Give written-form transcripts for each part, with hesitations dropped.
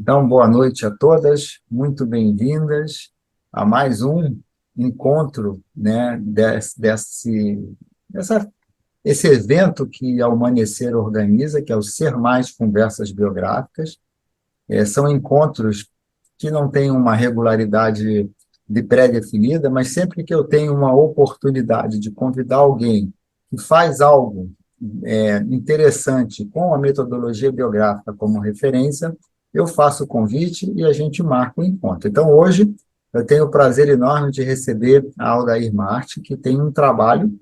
Então, boa noite a todas, muito bem-vindas a mais um encontro, né, dessa, esse evento que a Humanecer organiza, que é o Ser Mais Conversas Biográficas. São encontros que não têm uma regularidade pré-definida, mas sempre que eu tenho uma oportunidade de convidar alguém que faz algo interessante com a metodologia biográfica como referência, eu faço o convite e a gente marca o encontro. Então, hoje, eu tenho o prazer enorme de receber a Aldair Marte, que tem um trabalho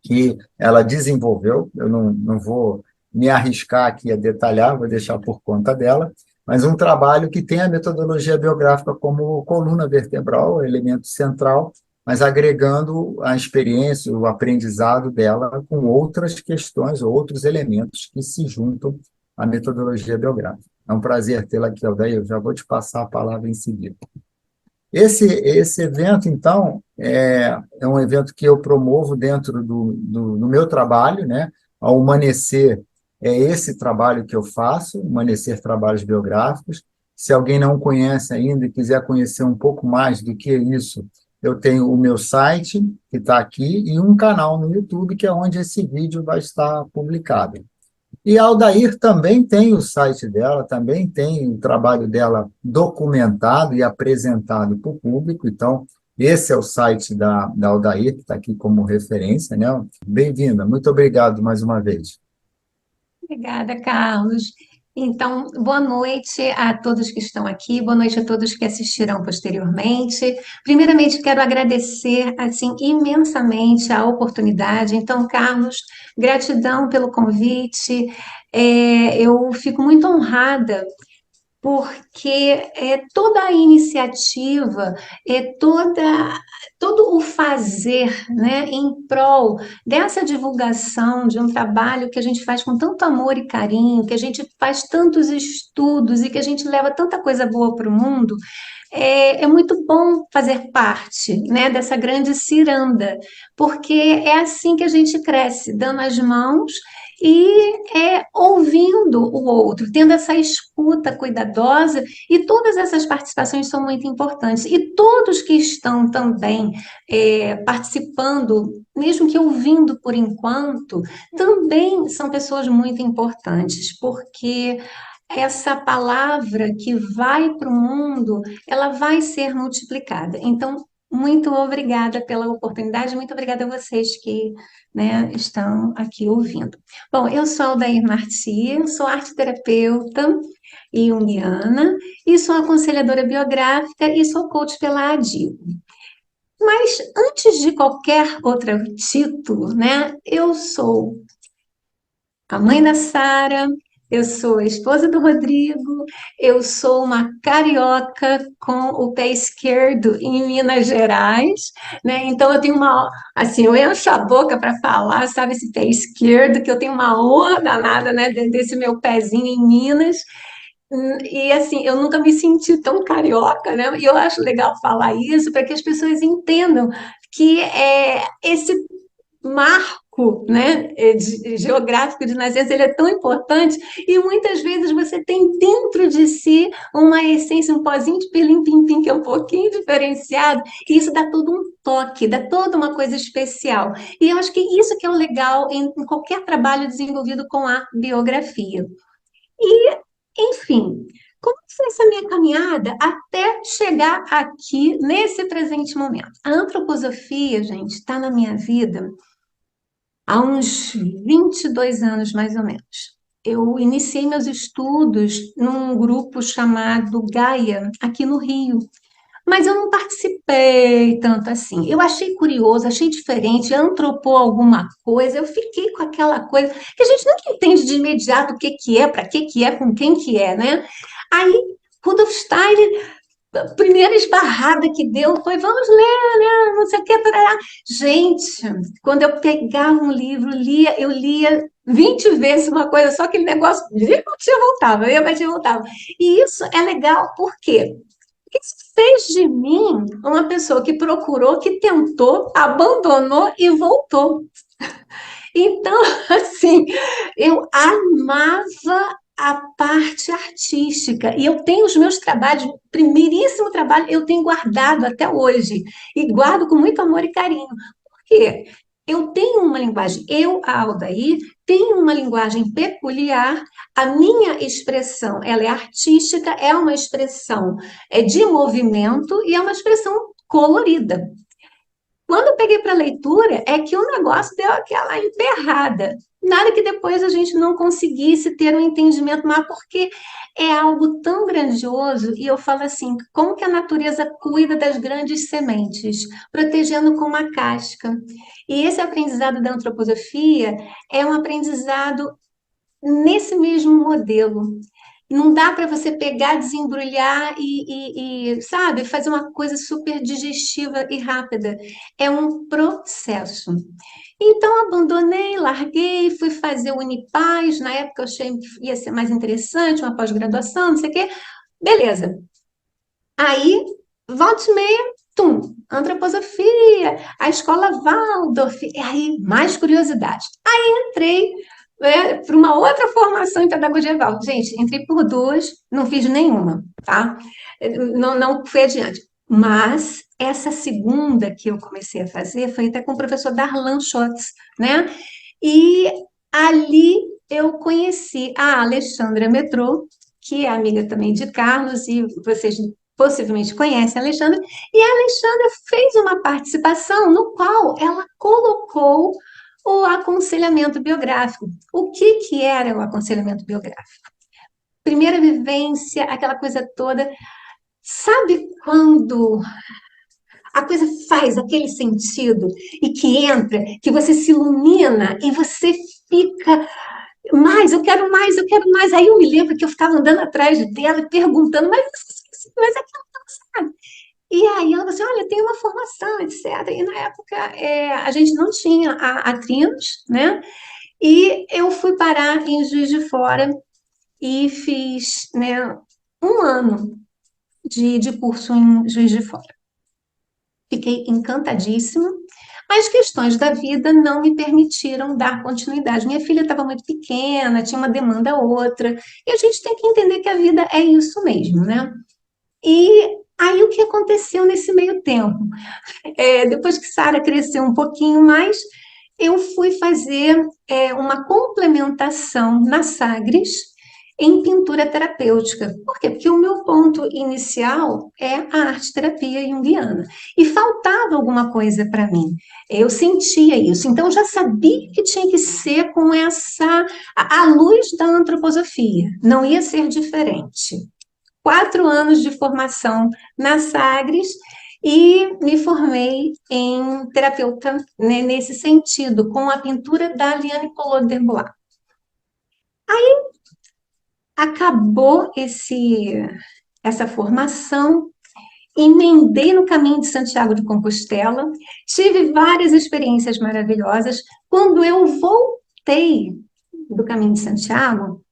que ela desenvolveu, eu não vou me arriscar aqui a detalhar, vou deixar por conta dela, mas um trabalho que tem a metodologia biográfica como coluna vertebral, elemento central, mas agregando a experiência, o aprendizado dela com outras questões, outros elementos que se juntam à metodologia biográfica. É um prazer tê-la aqui, Aldair, eu já vou te passar a palavra em seguida. Esse evento, então, é um evento que eu promovo dentro do meu trabalho, né? A Humanecer é esse trabalho que eu faço, Humanecer Trabalhos Biográficos. Se alguém não conhece ainda e quiser conhecer um pouco mais do que isso, eu tenho o meu site, que está aqui, e um canal no YouTube, que é onde esse vídeo vai estar publicado. E a Aldair também tem o site dela, também tem o trabalho dela documentado e apresentado para o público. Então, esse é o site da Aldair, que está aqui como referência, né? Bem-vinda, muito obrigado mais uma vez. Obrigada, Carlos. Então, boa noite a todos que estão aqui, boa noite a todos que assistirão posteriormente. Primeiramente, quero agradecer assim imensamente a oportunidade. Então, Carlos, gratidão pelo convite. Eu fico muito honrada porque toda a iniciativa, todo o fazer, né, em prol dessa divulgação de um trabalho que a gente faz com tanto amor e carinho, que a gente faz tantos estudos e que a gente leva tanta coisa boa para o mundo, é muito bom fazer parte, né, dessa grande ciranda, porque é assim que a gente cresce, dando as mãos e ouvindo o outro, tendo essa escuta cuidadosa, e todas essas participações são muito importantes. E todos que estão também participando, mesmo que ouvindo por enquanto, também são pessoas muito importantes, porque essa palavra que vai para o mundo, ela vai ser multiplicada. Então, muito obrigada pela oportunidade, muito obrigada a vocês que, né, estão aqui ouvindo. Bom, eu sou Aldair Marti, sou arteterapeuta junguiana e sou aconselhadora biográfica e sou coach pela ADIO. Mas antes de qualquer outro título, né, eu sou a mãe da Sara, eu sou a esposa do Rodrigo, eu sou uma carioca com o pé esquerdo em Minas Gerais, né? Então eu tenho assim, eu encho a boca para falar, sabe, esse pé esquerdo, que eu tenho uma honra danada, né, desse meu pezinho em Minas. E assim, eu nunca me senti tão carioca, né? E eu acho legal falar isso para que as pessoas entendam que esse marco, né, geográfico de nascença, ele é tão importante, e muitas vezes você tem dentro de si uma essência, um pozinho de pelim-pim-pim, que é um pouquinho diferenciado, e isso dá todo um toque, dá toda uma coisa especial. E eu acho que isso que é o legal em qualquer trabalho desenvolvido com a biografia. E, enfim, como foi essa minha caminhada até chegar aqui nesse presente momento? A antroposofia, gente, está na minha vida há uns 22 anos, mais ou menos. Eu iniciei meus estudos num grupo chamado Gaia, aqui no Rio, mas eu não participei tanto assim. Eu achei curioso, achei diferente, antropou alguma coisa, eu fiquei com aquela coisa que a gente nunca entende de imediato o que que é, para que é, com quem que é, né? Aí, Rudolf Steiner, a primeira esbarrada que deu foi, vamos ler, né? Não sei o que, tarará. Gente, quando eu pegava um livro, eu lia 20 vezes uma coisa, só aquele negócio, ia, batia, voltava, ia, batia, voltava. E isso é legal, por quê? Porque isso fez de mim uma pessoa que procurou, que tentou, abandonou e voltou. Então, assim, eu amava a parte artística. E eu tenho os meus trabalhos, primeiríssimo trabalho, eu tenho guardado até hoje. E guardo com muito amor e carinho. Por quê? Eu tenho uma linguagem, eu, a Aldair, tenho uma linguagem peculiar, a minha expressão, ela é artística, é uma expressão de movimento e é uma expressão colorida. Quando eu peguei para leitura, é que o negócio deu aquela emperrada. Nada que depois a gente não conseguisse ter um entendimento maior, porque é algo tão grandioso, e eu falo assim, como que a natureza cuida das grandes sementes, protegendo com uma casca. E esse aprendizado da antroposofia é um aprendizado nesse mesmo modelo. Não dá para você pegar, desembrulhar sabe, fazer uma coisa super digestiva e rápida. É um processo. Então, abandonei, larguei, fui fazer o Unipaz. Na época, eu achei que ia ser mais interessante, uma pós-graduação, não sei o quê. Beleza. Aí, volta e meia, tum, antroposofia, a escola Waldorf. E aí, mais curiosidade. Aí, entrei para uma outra formação em pedagogia Waldorf. Gente, entrei por duas, não fiz nenhuma, tá? Não fui adiante. Mas essa segunda que eu comecei a fazer foi até com o professor Darlan Schotz, né? E ali eu conheci a Alexandra Metrô, que é amiga também de Carlos, e vocês possivelmente conhecem a Alexandra, e a Alexandra fez uma participação no qual ela colocou o aconselhamento biográfico. O que que era o aconselhamento biográfico? Primeira vivência, aquela coisa toda. Sabe quando a coisa faz aquele sentido e que entra, que você se ilumina e você fica mais, eu quero mais, eu quero mais. Aí eu me lembro que eu ficava andando atrás dela e perguntando, mas aquilo não sabe. E aí ela falou assim, olha, tem uma formação, etc. E na época a gente não tinha a Trinos, né? E eu fui parar em Juiz de Fora e fiz, né, um ano de curso em Juiz de Fora. Fiquei encantadíssima, mas questões da vida não me permitiram dar continuidade. Minha filha estava muito pequena, tinha uma demanda outra, e a gente tem que entender que a vida é isso mesmo, né? E aí o que aconteceu nesse meio tempo? Depois que Sara cresceu um pouquinho mais, eu fui fazer uma complementação na Sagres em pintura terapêutica. Por quê? Porque o meu ponto inicial é a arte-terapia junguiana. E faltava alguma coisa para mim. Eu sentia isso. Então, eu já sabia que tinha que ser com a luz da antroposofia. Não ia ser diferente. 4 anos de formação na Sagres e me formei em terapeuta, né, nesse sentido, com a pintura da Liane Collot d'Herbois. Acabou essa formação, emendei no caminho de Santiago de Compostela, tive várias experiências maravilhosas. Quando eu voltei do caminho de Santiago,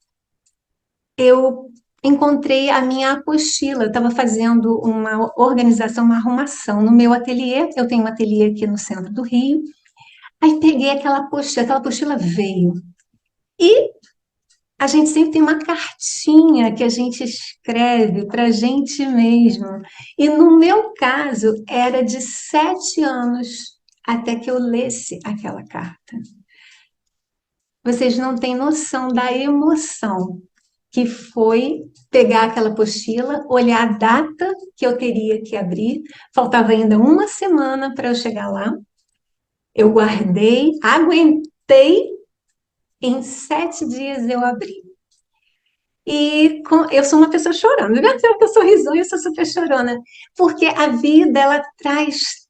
eu encontrei a minha apostila. Eu estava fazendo uma organização, uma arrumação no meu ateliê. Eu tenho um ateliê aqui no centro do Rio. Aí peguei aquela apostila veio. E a gente sempre tem uma cartinha que a gente escreve para a gente mesmo. E no meu caso, era de 7 anos até que eu lesse aquela carta. Vocês não têm noção da emoção que foi pegar aquela apostila, olhar a data que eu teria que abrir, faltava ainda uma semana para eu chegar lá. Eu guardei, aguentei, em 7 dias eu abri. Eu sou uma pessoa chorando, viu? Eu sou sorrisonha, eu sou super chorona, porque a vida, ela traz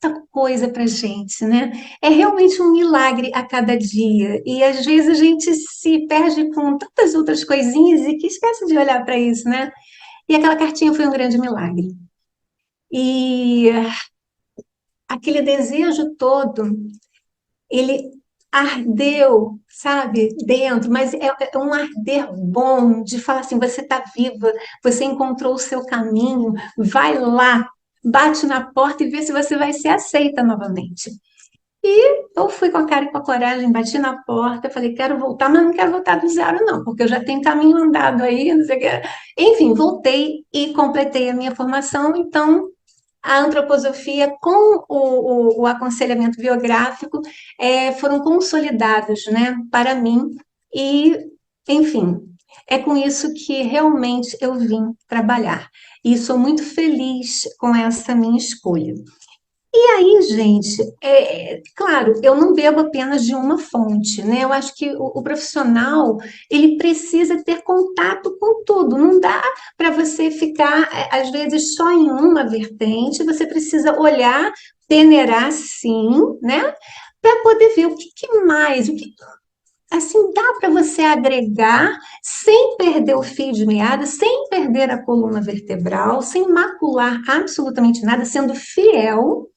tanta coisa para gente, né? É realmente um milagre a cada dia, e às vezes a gente se perde com tantas outras coisinhas e que esquece de olhar para isso, né? E aquela cartinha foi um grande milagre. E aquele desejo todo, ele ardeu, sabe, dentro, mas é um arder bom de falar assim: você está viva, você encontrou o seu caminho, vai lá, bate na porta e vê se você vai ser aceita novamente. Eu fui com a cara e com a coragem, bati na porta, falei, quero voltar, mas não quero voltar do zero, não, porque eu já tenho caminho andado aí, não sei o que. Enfim, voltei e completei a minha formação, então a antroposofia com o aconselhamento biográfico foram consolidados, né, para mim, e, enfim, é com isso que realmente eu vim trabalhar. E sou muito feliz com essa minha escolha. E aí, gente, claro, eu não bebo apenas de uma fonte, né? Eu acho que o profissional, ele precisa ter contato com tudo. Não dá para você ficar, às vezes, só em uma vertente. Você precisa olhar, peneirar, sim, né? Para poder ver o que, que mais, o que assim dá para você agregar sem perder o fio de meada, sem perder a coluna vertebral, sem macular absolutamente nada, sendo fiel,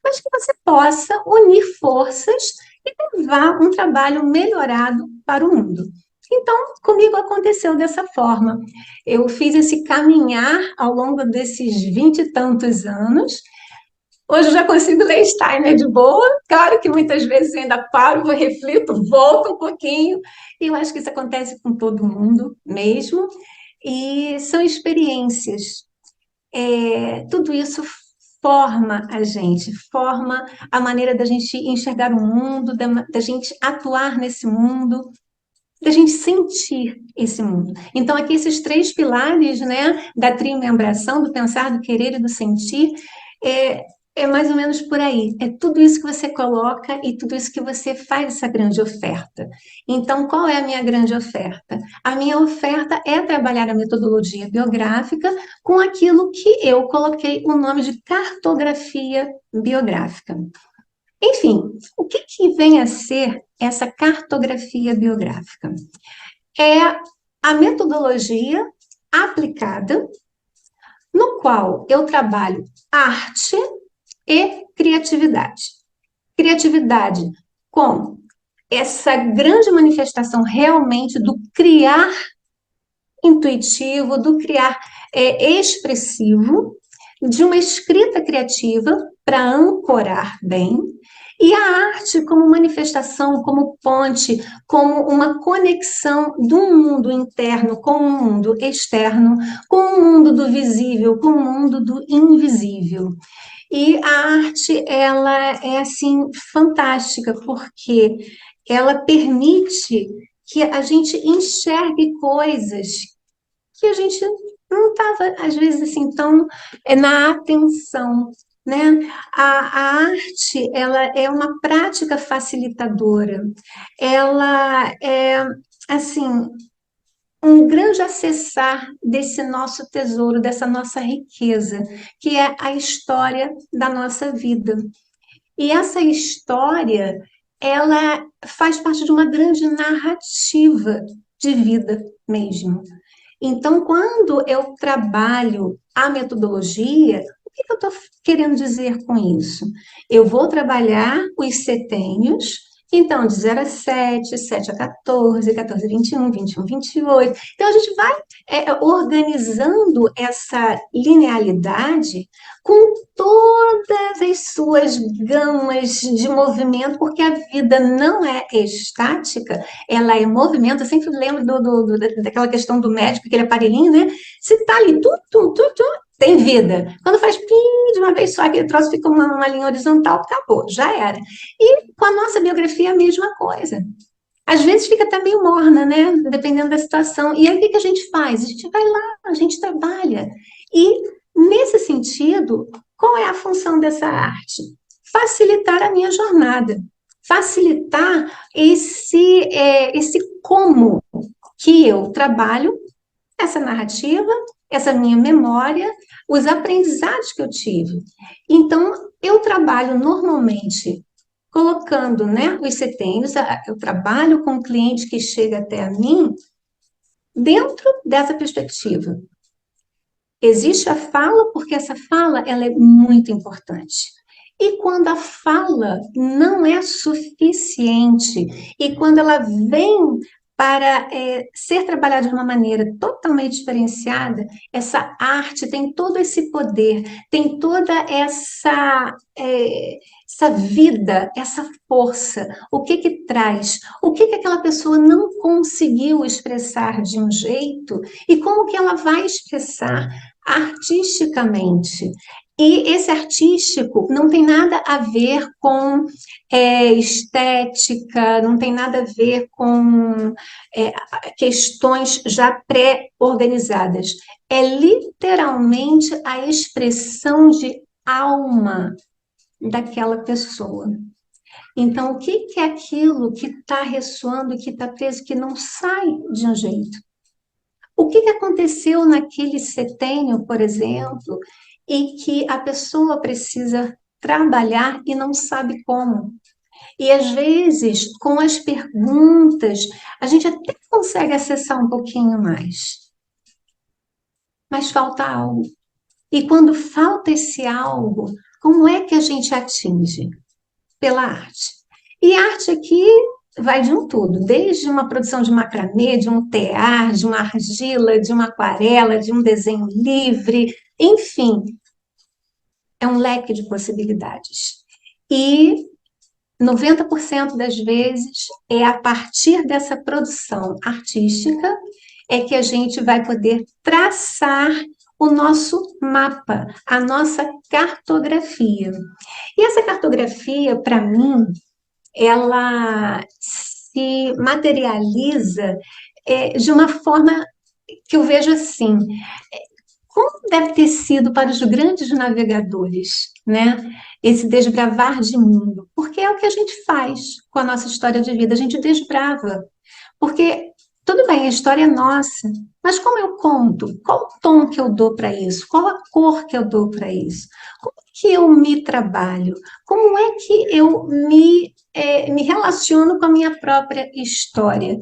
mas que você possa unir forças e levar um trabalho melhorado para o mundo. Então, comigo aconteceu dessa forma. Eu fiz esse caminhar ao longo desses 20 e tantos anos. Hoje eu já consigo ler Steiner de boa. Claro que muitas vezes eu ainda paro, reflito, volto um pouquinho. E eu acho que isso acontece com todo mundo mesmo. E são experiências, tudo isso forma a gente, forma a maneira da gente enxergar o mundo, da gente atuar nesse mundo, da gente sentir esse mundo. Então, aqui esses três pilares, né, da trimembração, do pensar, do querer e do sentir, é, é mais ou menos por aí. É tudo isso que você coloca e tudo isso que você faz essa grande oferta. Então, qual é a minha grande oferta? A minha oferta é trabalhar a metodologia biográfica com aquilo que eu coloquei o nome de cartografia biográfica. Enfim, o que, que vem a ser essa cartografia biográfica? É a metodologia aplicada, no qual eu trabalho arte e criatividade. Criatividade com essa grande manifestação realmente do criar intuitivo, do criar expressivo, de uma escrita criativa para ancorar bem, e a arte como manifestação, como ponte, como uma conexão do mundo interno com o mundo externo, com o mundo do visível, com o mundo do invisível. E a arte, ela é assim fantástica, porque ela permite que a gente enxergue coisas que a gente não estava, às vezes, assim, tão na atenção, né? A arte, ela é uma prática facilitadora, ela é, assim, um grande acessar desse nosso tesouro, dessa nossa riqueza, que é a história da nossa vida. E essa história, ela faz parte de uma grande narrativa de vida mesmo. Então, quando eu trabalho a metodologia, o que eu estou querendo dizer com isso? Eu vou trabalhar os setênios, então, de 0 a 7, 7 a 14, 14 a 21, 21 a 28. Então, a gente vai organizando essa linealidade com todas as suas gamas de movimento, porque a vida não é estática, ela é movimento. Eu sempre lembro daquela questão do médico, aquele aparelhinho, né? Se tá ali, tem vida. Quando faz pim de uma vez só, aquele troço fica uma linha horizontal, acabou, já era. E com a nossa biografia, a mesma coisa. Às vezes fica até meio morna, né? Dependendo da situação. E aí o que que a gente faz? A gente vai lá, a gente trabalha. E, nesse sentido, qual é a função dessa arte? Facilitar a minha jornada. Facilitar esse como que eu trabalho essa narrativa, essa minha memória, os aprendizados que eu tive. Então, eu trabalho normalmente colocando, né, os setênios, eu trabalho com o cliente que chega até a mim dentro dessa perspectiva. Existe a fala, porque essa fala ela é muito importante. E quando a fala não é suficiente, e quando ela vem para ser trabalhada de uma maneira totalmente diferenciada, essa arte tem todo esse poder, tem toda essa vida, essa força. O que que traz? O que que aquela pessoa não conseguiu expressar de um jeito e como que ela vai expressar artisticamente? E esse artístico não tem nada a ver com estética, não tem nada a ver com é, questões já pré-organizadas. É literalmente a expressão de alma daquela pessoa. Então, o que que é aquilo que está ressoando, que está preso, que não sai de um jeito? O que que aconteceu naquele setênio, por exemplo, e que a pessoa precisa trabalhar e não sabe como? E às vezes, com as perguntas, a gente até consegue acessar um pouquinho mais, mas falta algo. E quando falta esse algo, como é que a gente atinge? Pela arte. E arte aqui vai de um tudo, desde uma produção de macramê, de um tear, de uma argila, de uma aquarela, de um desenho livre, enfim, é um leque de possibilidades. E 90% das vezes é a partir dessa produção artística é que a gente vai poder traçar o nosso mapa, a nossa cartografia. E essa cartografia, para mim, ela se materializa de uma forma que eu vejo assim, como deve ter sido para os grandes navegadores, né? Esse desbravar de mundo, porque é o que a gente faz com a nossa história de vida, a gente desbrava, porque tudo bem, a história é nossa, mas como eu conto? Qual o tom que eu dou para isso? Qual a cor que eu dou para isso? Como é que eu me trabalho? Como é que eu me relaciono com a minha própria história?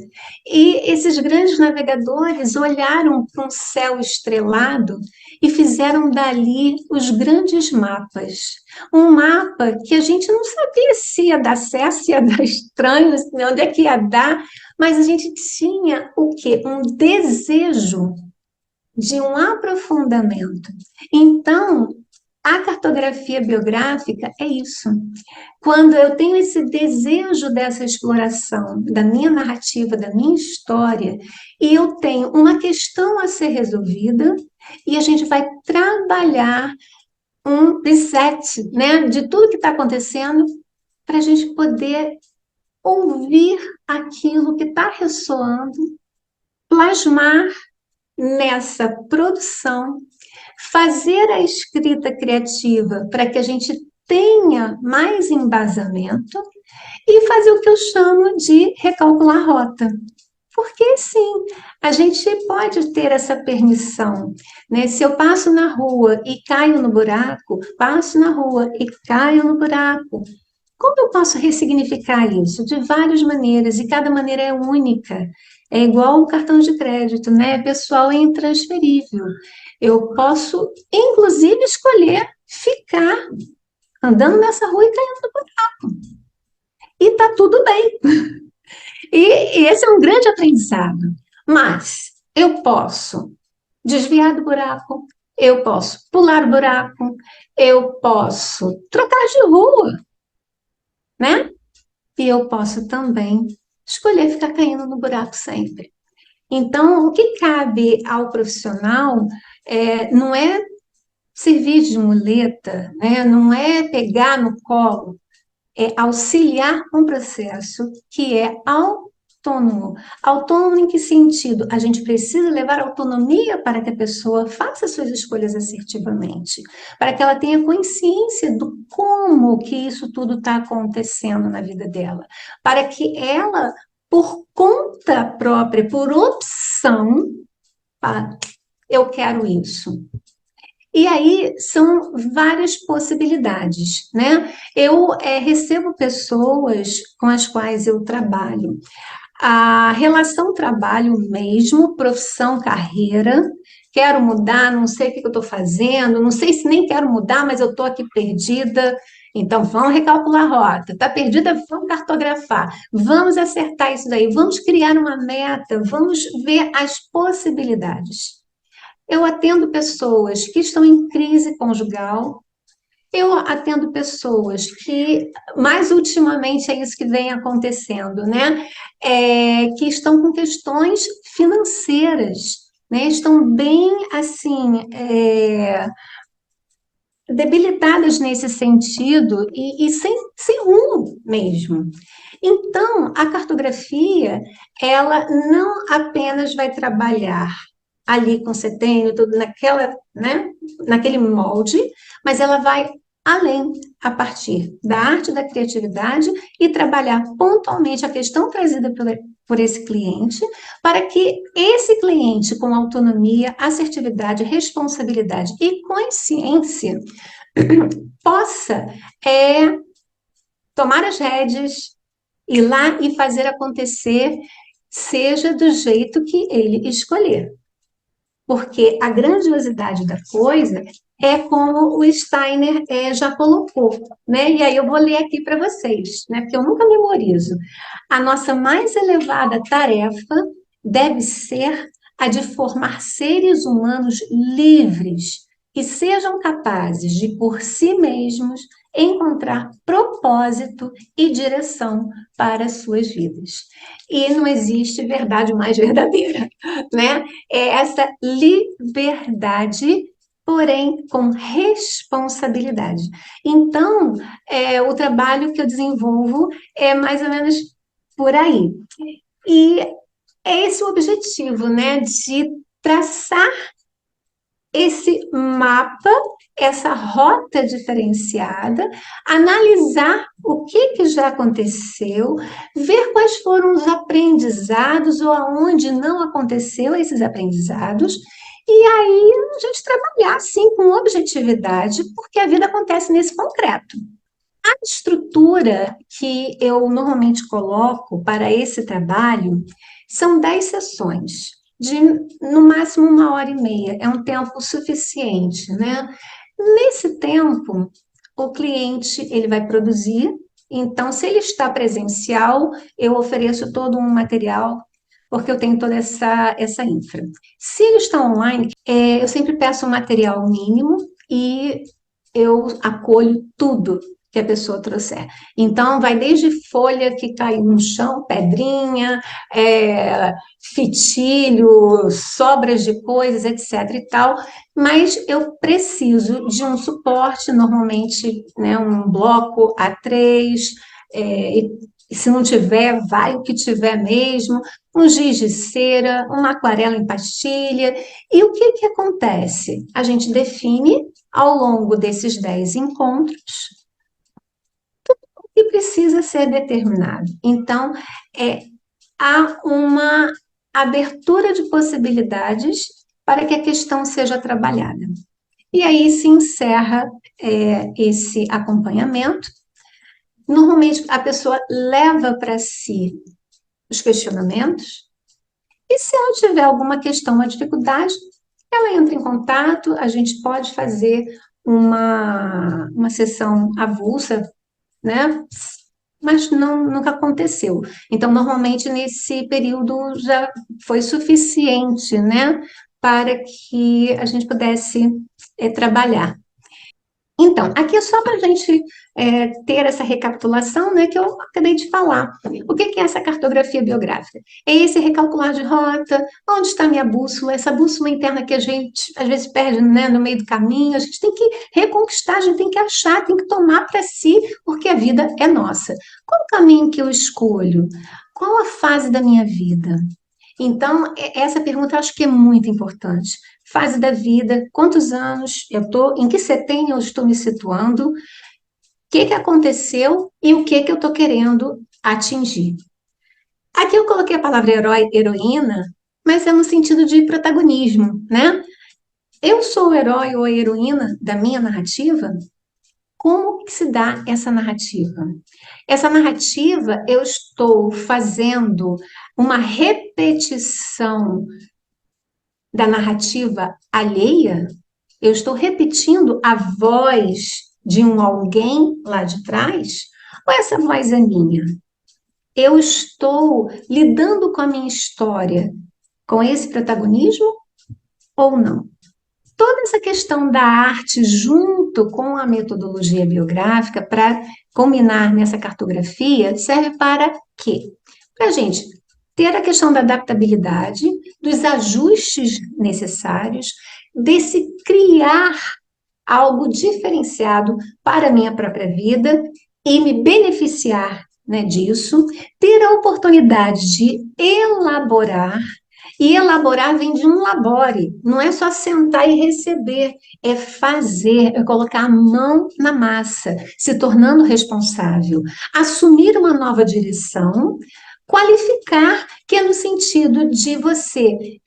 E esses grandes navegadores olharam para um céu estrelado e fizeram dali os grandes mapas. Um mapa que a gente não sabia se ia dar certo, se ia dar estranho, onde é que ia dar, mas a gente tinha o quê? Um desejo de um aprofundamento. Então, a cartografia biográfica é isso. Quando eu tenho esse desejo dessa exploração da minha narrativa, da minha história, e eu tenho uma questão a ser resolvida, e a gente vai trabalhar um reset, né, de tudo que está acontecendo, para a gente poder ouvir aquilo que está ressoando, plasmar nessa produção, fazer a escrita criativa para que a gente tenha mais embasamento e fazer o que eu chamo de recalcular a rota. Porque sim, a gente pode ter essa permissão, né? Se eu passo na rua e caio no buraco, passo na rua e caio no buraco. Como eu posso ressignificar isso? De várias maneiras, e cada maneira é única. É igual um cartão de crédito, né? Pessoal, é intransferível. Eu posso, inclusive, escolher ficar andando nessa rua e caindo no buraco. E tá tudo bem. E esse é um grande aprendizado. Mas eu posso desviar do buraco, eu posso pular o buraco, eu posso trocar de rua, né? E eu posso também escolher ficar caindo no buraco sempre. Então, o que cabe ao profissional não é servir de muleta, né? Não é pegar no colo, é auxiliar um processo que é autônomo. Autônomo em que sentido? A gente precisa levar autonomia para que a pessoa faça suas escolhas assertivamente, para que ela tenha consciência do como que isso tudo está acontecendo na vida dela, para que ela, por conta própria, por opção, eu quero isso. E aí são várias possibilidades, né? Eu recebo pessoas com as quais eu trabalho. A relação trabalho mesmo, profissão, carreira, quero mudar, não sei o que eu estou fazendo, não sei se nem quero mudar, mas eu estou aqui perdida. Então, vamos recalcular a rota. Está perdida? Vamos cartografar. Vamos acertar isso daí. Vamos criar uma meta. Vamos ver as possibilidades. Eu atendo pessoas que estão em crise conjugal. Eu atendo pessoas que, mais ultimamente, é isso que vem acontecendo, né? Que estão com questões financeiras, né? Estão bem, assim, debilitadas nesse sentido e sem rumo mesmo. Então, a cartografia, ela não apenas vai trabalhar ali com setênio, tudo naquela, né, naquele molde, mas ela vai além, a partir da arte, da criatividade e trabalhar pontualmente a questão trazida por esse cliente, para que esse cliente, com autonomia, assertividade, responsabilidade e consciência, possa tomar as rédeas, ir lá e fazer acontecer, seja do jeito que ele escolher. Porque a grandiosidade da coisa é como o Steiner já colocou, né? E aí eu vou ler aqui para vocês, né? Porque eu nunca memorizo. A nossa mais elevada tarefa deve ser a de formar seres humanos livres que sejam capazes de, por si mesmos, encontrar propósito e direção para as suas vidas. E não existe verdade mais verdadeira, né? É essa liberdade, porém com responsabilidade. Então, o trabalho que eu desenvolvo é mais ou menos por aí. E é esse o objetivo, né? De traçar esse mapa, essa rota diferenciada, analisar o que já aconteceu, ver quais foram os aprendizados ou aonde não aconteceu esses aprendizados, e aí a gente trabalhar, sim, com objetividade, porque a vida acontece nesse concreto. A estrutura que eu normalmente coloco para esse trabalho são 10 sessões, de no máximo 1h30. É um tempo suficiente, né? Nesse tempo, o cliente ele vai produzir. Então, se ele está presencial, eu ofereço todo um material, porque eu tenho toda essa infra. Se ele está online, eu sempre peço um material mínimo e eu acolho tudo que a pessoa trouxer. Então, vai desde folha que caiu no chão, pedrinha, fitilho, sobras de coisas, etc. e tal, mas eu preciso de um suporte, normalmente, né, um bloco A3, e se não tiver, vai o que tiver mesmo, um giz de cera, uma aquarela em pastilha. E o que acontece? A gente define, ao longo desses 10 encontros, o que precisa ser determinado. Então, há uma abertura de possibilidades para que a questão seja trabalhada. E aí se encerra esse acompanhamento. Normalmente, a pessoa leva para si os questionamentos, e se ela tiver alguma questão, uma dificuldade, ela entra em contato, a gente pode fazer uma sessão avulsa, né? Mas nunca aconteceu. Então, normalmente, nesse período já foi suficiente, né? Para que a gente pudesse trabalhar. Então, aqui é só para a gente ter essa recapitulação, né, que eu acabei de falar. O que é essa cartografia biográfica? É esse recalcular de rota, onde está a minha bússola, essa bússola interna que a gente às vezes perde, né, no meio do caminho, a gente tem que reconquistar, a gente tem que achar, tem que tomar para si, porque a vida é nossa. Qual o caminho que eu escolho? Qual a fase da minha vida? Então, essa pergunta eu acho que é muito importante. Fase da vida, quantos anos eu estou, em que setênio eu estou me situando, o que aconteceu e o que eu estou querendo atingir. Aqui eu coloquei a palavra herói, heroína, mas é no sentido de protagonismo, né? Eu sou o herói ou a heroína da minha narrativa? Como que se dá essa narrativa? Essa narrativa eu estou fazendo uma repetição da narrativa alheia? Eu estou repetindo a voz de um alguém lá de trás, ou essa voz é minha? Eu estou lidando com a minha história com esse protagonismo ou não? Toda essa questão da arte junto com a metodologia biográfica para combinar nessa cartografia serve para quê? Para a gente ter a questão da adaptabilidade, dos ajustes necessários, desse criar algo diferenciado para a minha própria vida e me beneficiar, né, disso, ter a oportunidade de elaborar, e elaborar vem de um labore, não é só sentar e receber, é fazer, é colocar a mão na massa, se tornando responsável, assumir uma nova direção, qualificar, que é no sentido de você,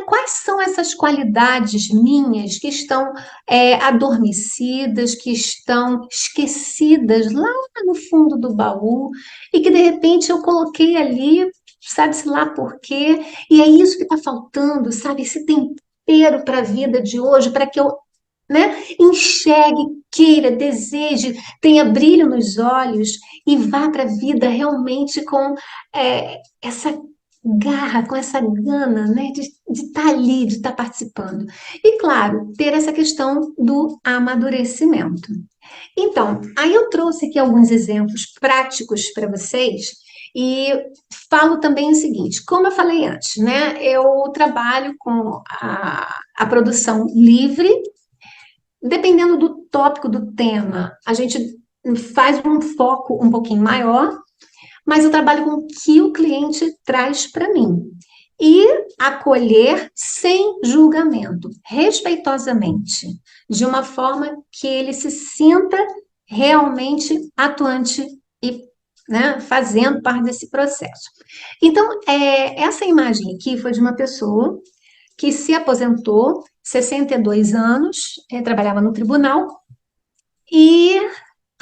quais são essas qualidades minhas que estão adormecidas, que estão esquecidas lá no fundo do baú e que de repente eu coloquei ali, sabe-se lá por quê, e é isso que está faltando, sabe? Esse tempero para a vida de hoje, para que eu, né, enxergue, queira, deseje, tenha brilho nos olhos e vá para a vida realmente com essa garra, com essa gana, né, de estar ali, de estar participando. E, claro, ter essa questão do amadurecimento. Então, aí eu trouxe aqui alguns exemplos práticos para vocês e falo também o seguinte, como eu falei antes, né, eu trabalho com a produção livre, dependendo do tópico, do tema, a gente faz um foco um pouquinho maior, mas eu trabalho com o que o cliente traz para mim. E acolher sem julgamento, respeitosamente, de uma forma que ele se sinta realmente atuante e, né, fazendo parte desse processo. Então, essa imagem aqui foi de uma pessoa que se aposentou, 62 anos, trabalhava no tribunal, e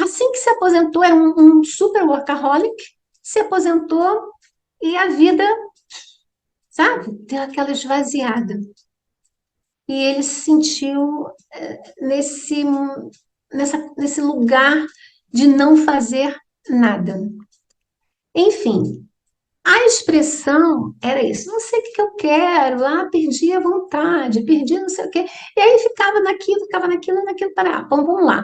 assim que se aposentou, era um super workaholic, se aposentou e a vida, sabe, deu aquela esvaziada. E ele se sentiu nesse, nesse lugar de não fazer nada. Enfim, a expressão era isso, não sei o que eu quero, perdi a vontade, perdi não sei o quê. E aí ficava naquilo, naquilo, para, bom, vamos lá.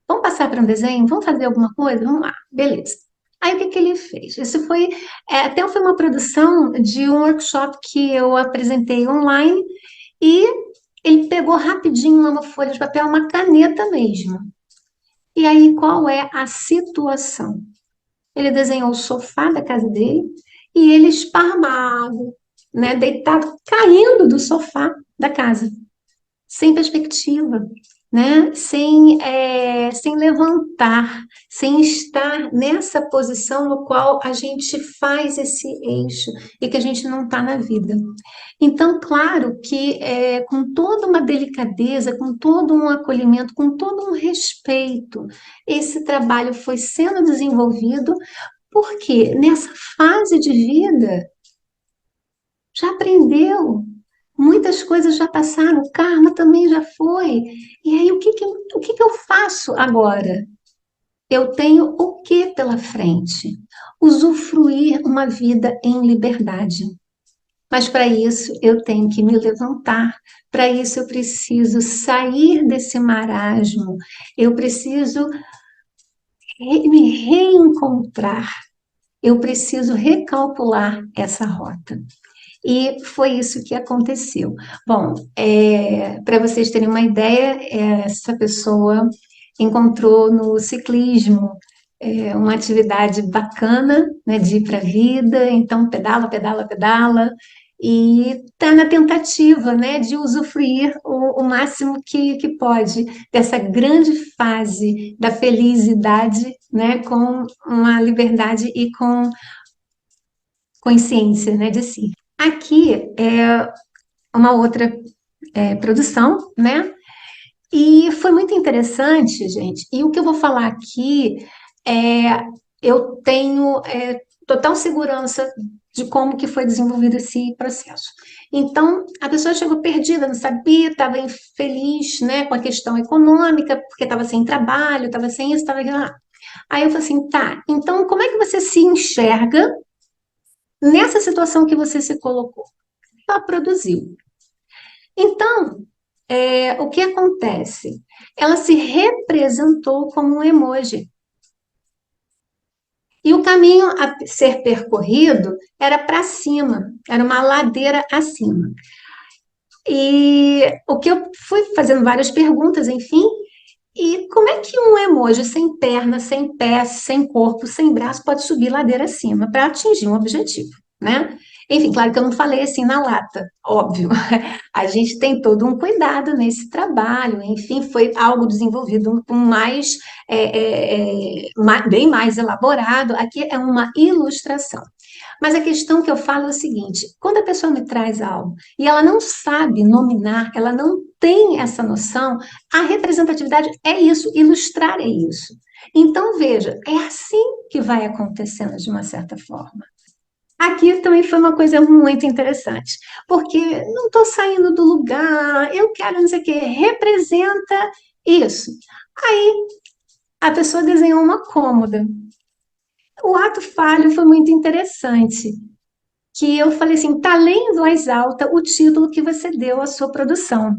Vamos passar para um desenho? Vamos fazer alguma coisa? Vamos lá, beleza. Aí o que que ele fez? Isso foi, até foi uma produção de um workshop que eu apresentei online e ele pegou rapidinho uma folha de papel, uma caneta mesmo. E aí qual é a situação? Ele desenhou o sofá da casa dele e ele esparmado, né, deitado, caindo do sofá da casa, sem perspectiva, né? Sem levantar, sem estar nessa posição no qual a gente faz esse eixo e que a gente não está na vida. Então, claro que com toda uma delicadeza, com todo um acolhimento, com todo um respeito, esse trabalho foi sendo desenvolvido, porque nessa fase de vida já aprendeu, muitas coisas já passaram, o karma também já foi. E aí, o que que eu faço agora? Eu tenho o que pela frente? Usufruir uma vida em liberdade. Mas para isso eu tenho que me levantar, para isso eu preciso sair desse marasmo, eu preciso me reencontrar, eu preciso recalcular essa rota. E foi isso que aconteceu. Bom, para vocês terem uma ideia, essa pessoa encontrou no ciclismo uma atividade bacana, né, de ir para a vida, então pedala, pedala, pedala, e está na tentativa, né, de usufruir o máximo que pode dessa grande fase da felicidade, né, com uma liberdade e com consciência, né, de si. Aqui é uma outra produção, né? E foi muito interessante, gente. E o que eu vou falar aqui eu tenho total segurança de como que foi desenvolvido esse processo. Então, a pessoa chegou perdida, não sabia, estava infeliz, né, com a questão econômica, porque estava sem trabalho, estava sem isso, estava aquilo lá. Aí eu falei assim, tá, então como é que você se enxerga nessa situação que você se colocou? Ela produziu. Então, o que acontece? Ela se representou como um emoji. E o caminho a ser percorrido era para cima, era uma ladeira acima. E o que eu fui fazendo várias perguntas, enfim, e como é que um emoji sem perna, sem pé, sem corpo, sem braço pode subir ladeira acima para atingir um objetivo, né? Enfim, claro que eu não falei assim na lata, óbvio. A gente tem todo um cuidado nesse trabalho, enfim, foi algo desenvolvido com mais, bem mais elaborado. Aqui é uma ilustração. Mas a questão que eu falo é o seguinte: quando a pessoa me traz algo e ela não sabe nominar, ela não tem essa noção, a representatividade é isso, ilustrar é isso. Então, veja, é assim que vai acontecendo de uma certa forma. Aqui também foi uma coisa muito interessante, porque não estou saindo do lugar, eu quero não sei o que, representa isso. Aí a pessoa desenhou uma cômoda. O ato falho foi muito interessante, que eu falei assim, tá lendo em voz alta o título que você deu à sua produção.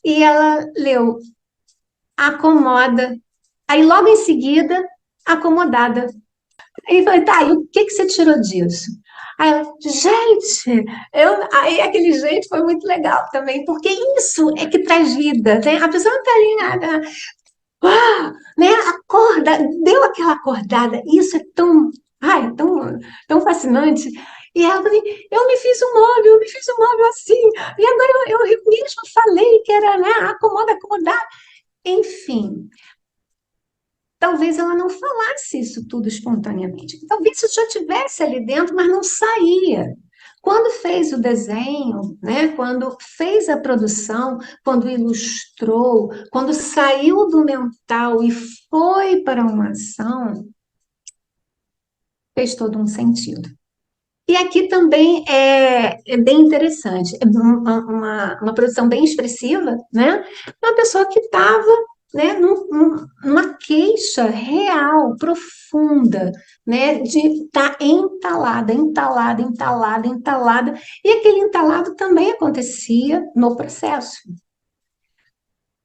E ela leu acomoda. Aí logo em seguida, acomodada. Aí eu falei, tá, e o que que você tirou disso? Aí ela, gente, aí aquele gente foi muito legal também, porque isso é que traz vida, né? A pessoa não tá ali, né? Acorda, deu aquela acordada, isso é tão, ai, tão fascinante. E ela falou assim, eu me fiz um móvel assim, e agora eu mesmo falei que era, né, acomoda, acomodar. Enfim, talvez ela não falasse isso tudo espontaneamente. Talvez isso já tivesse ali dentro, mas não saía. Quando fez o desenho, né, quando fez a produção, quando ilustrou, quando saiu do mental e foi para uma ação, fez todo um sentido. E aqui também é bem interessante, é uma produção bem expressiva, né? Uma pessoa que estava, né, numa queixa real, profunda, né, de estar entalada, entalada, entalada, entalada, e aquele entalado também acontecia no processo.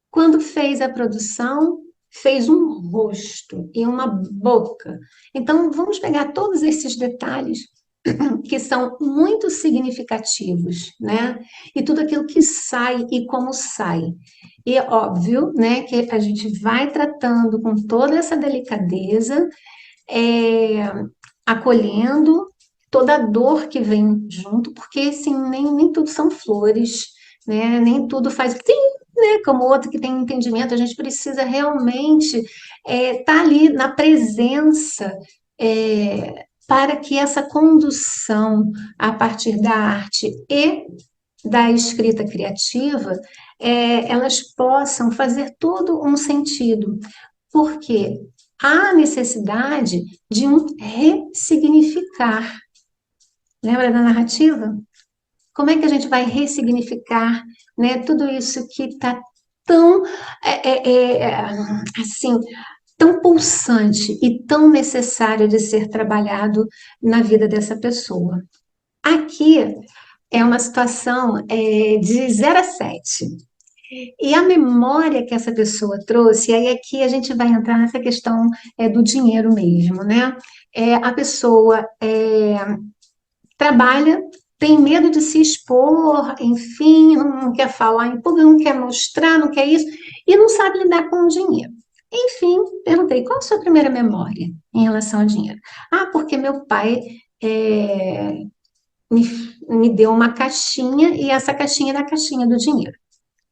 Quando fez a produção, fez um rosto e uma boca. Então, vamos pegar todos esses detalhes que são muito significativos, né? E tudo aquilo que sai e como sai. E é óbvio, né, que a gente vai tratando com toda essa delicadeza, é, acolhendo toda a dor que vem junto, porque assim, nem tudo são flores, né? Nem tudo faz sim, né? Como o outro que tem entendimento, a gente precisa realmente estar ali na presença. Para que essa condução a partir da arte e da escrita criativa, elas possam fazer todo um sentido, porque há necessidade de um ressignificar. Lembra da narrativa? Como é que a gente vai ressignificar, né, tudo isso que está tão assim tão pulsante e tão necessário de ser trabalhado na vida dessa pessoa? Aqui é uma situação de 0 a 7. E a memória que essa pessoa trouxe, e aí aqui a gente vai entrar nessa questão do dinheiro mesmo, né? A pessoa trabalha, tem medo de se expor, enfim, não quer falar em público, não quer mostrar, não quer isso, e não sabe lidar com o dinheiro. Enfim, perguntei, qual a sua primeira memória em relação ao dinheiro? Ah, porque meu pai é, me, me deu uma caixinha e essa caixinha era a caixinha do dinheiro.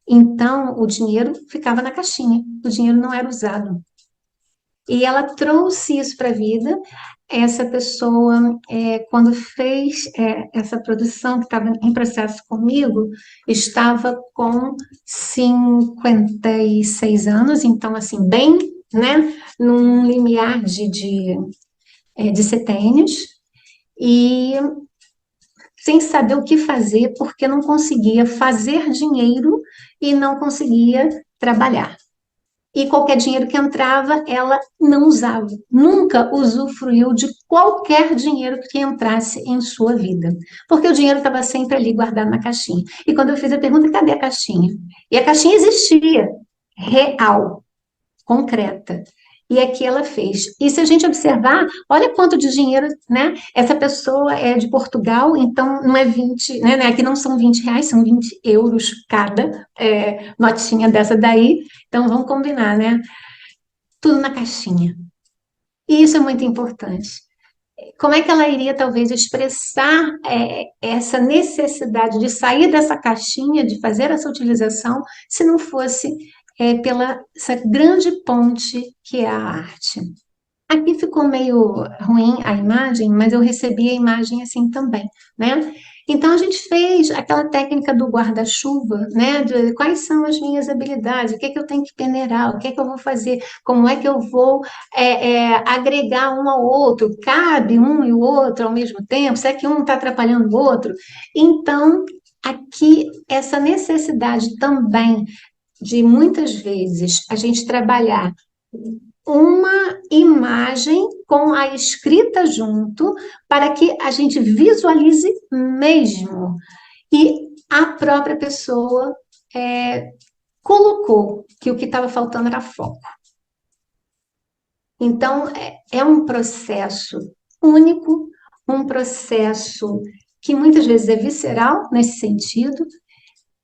Então, o dinheiro ficava na caixinha, o dinheiro não era usado. E ela trouxe isso para a vida. Essa pessoa, quando fez essa produção, que estava em processo comigo, estava com 56 anos, então, assim, bem, né, num limiar de setênios. e sem saber o que fazer, porque não conseguia fazer dinheiro e não conseguia trabalhar. E qualquer dinheiro que entrava, ela não usava. Nunca usufruiu de qualquer dinheiro que entrasse em sua vida. Porque o dinheiro estava sempre ali guardado na caixinha. E quando eu fiz a pergunta, cadê a caixinha? E a caixinha existia, real, concreta. E aqui ela fez. E se a gente observar, olha quanto de dinheiro, né? Essa pessoa é de Portugal, então não é 20, né? Aqui não são 20 reais, são 20 euros cada notinha dessa daí. Então vamos combinar, né? Tudo na caixinha. E isso é muito importante. Como é que ela iria, talvez, expressar essa necessidade de sair dessa caixinha, de fazer essa utilização, se não fosse pela essa grande ponte que é a arte? Aqui ficou meio ruim a imagem, mas eu recebi a imagem assim também, né? Então a gente fez aquela técnica do guarda-chuva, né? De quais são as minhas habilidades, o que é que eu tenho que peneirar, o que é que eu vou fazer, como é que eu vou agregar um ao outro, cabe um e o outro ao mesmo tempo, será que um está atrapalhando o outro? Então, aqui essa necessidade também de muitas vezes a gente trabalhar uma imagem com a escrita junto, para que a gente visualize mesmo. E a própria pessoa colocou que o que estava faltando era foco. Então, é um processo único, um processo que muitas vezes é visceral nesse sentido,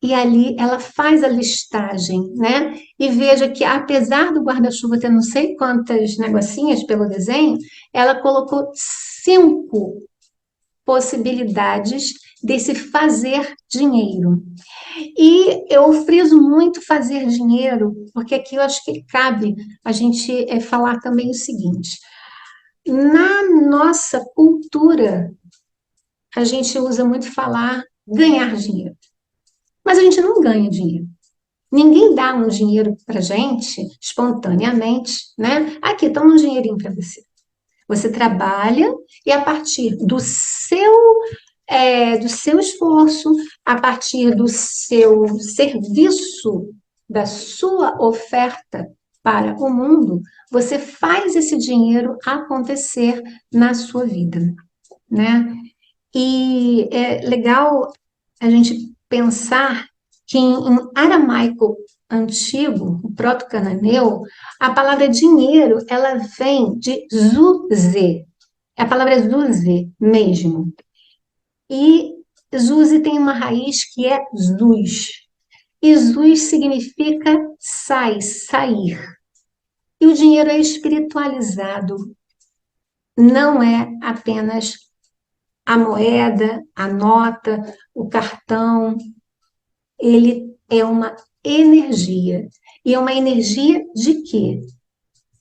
e ali ela faz a listagem, né? E veja que, apesar do guarda-chuva ter não sei quantas negocinhas pelo desenho, ela colocou 5 possibilidades desse fazer dinheiro. E eu friso muito fazer dinheiro, porque aqui eu acho que cabe a gente falar também o seguinte: na nossa cultura, a gente usa muito falar ganhar dinheiro, mas a gente não ganha dinheiro. Ninguém dá um dinheiro para gente espontaneamente, né? Aqui, toma um dinheirinho para você. Você trabalha e a partir do seu esforço, a partir do seu serviço, da sua oferta para o mundo, você faz esse dinheiro acontecer na sua vida, né? E é legal a gente pensar que em aramaico antigo, o proto-cananeu, a palavra dinheiro, ela vem de zuze. A palavra é zuze mesmo. E zuze tem uma raiz que é zuz. E zuz significa sai, sair. E o dinheiro é espiritualizado. Não é apenas a moeda, a nota, o cartão. Ele é uma energia. E é uma energia de quê?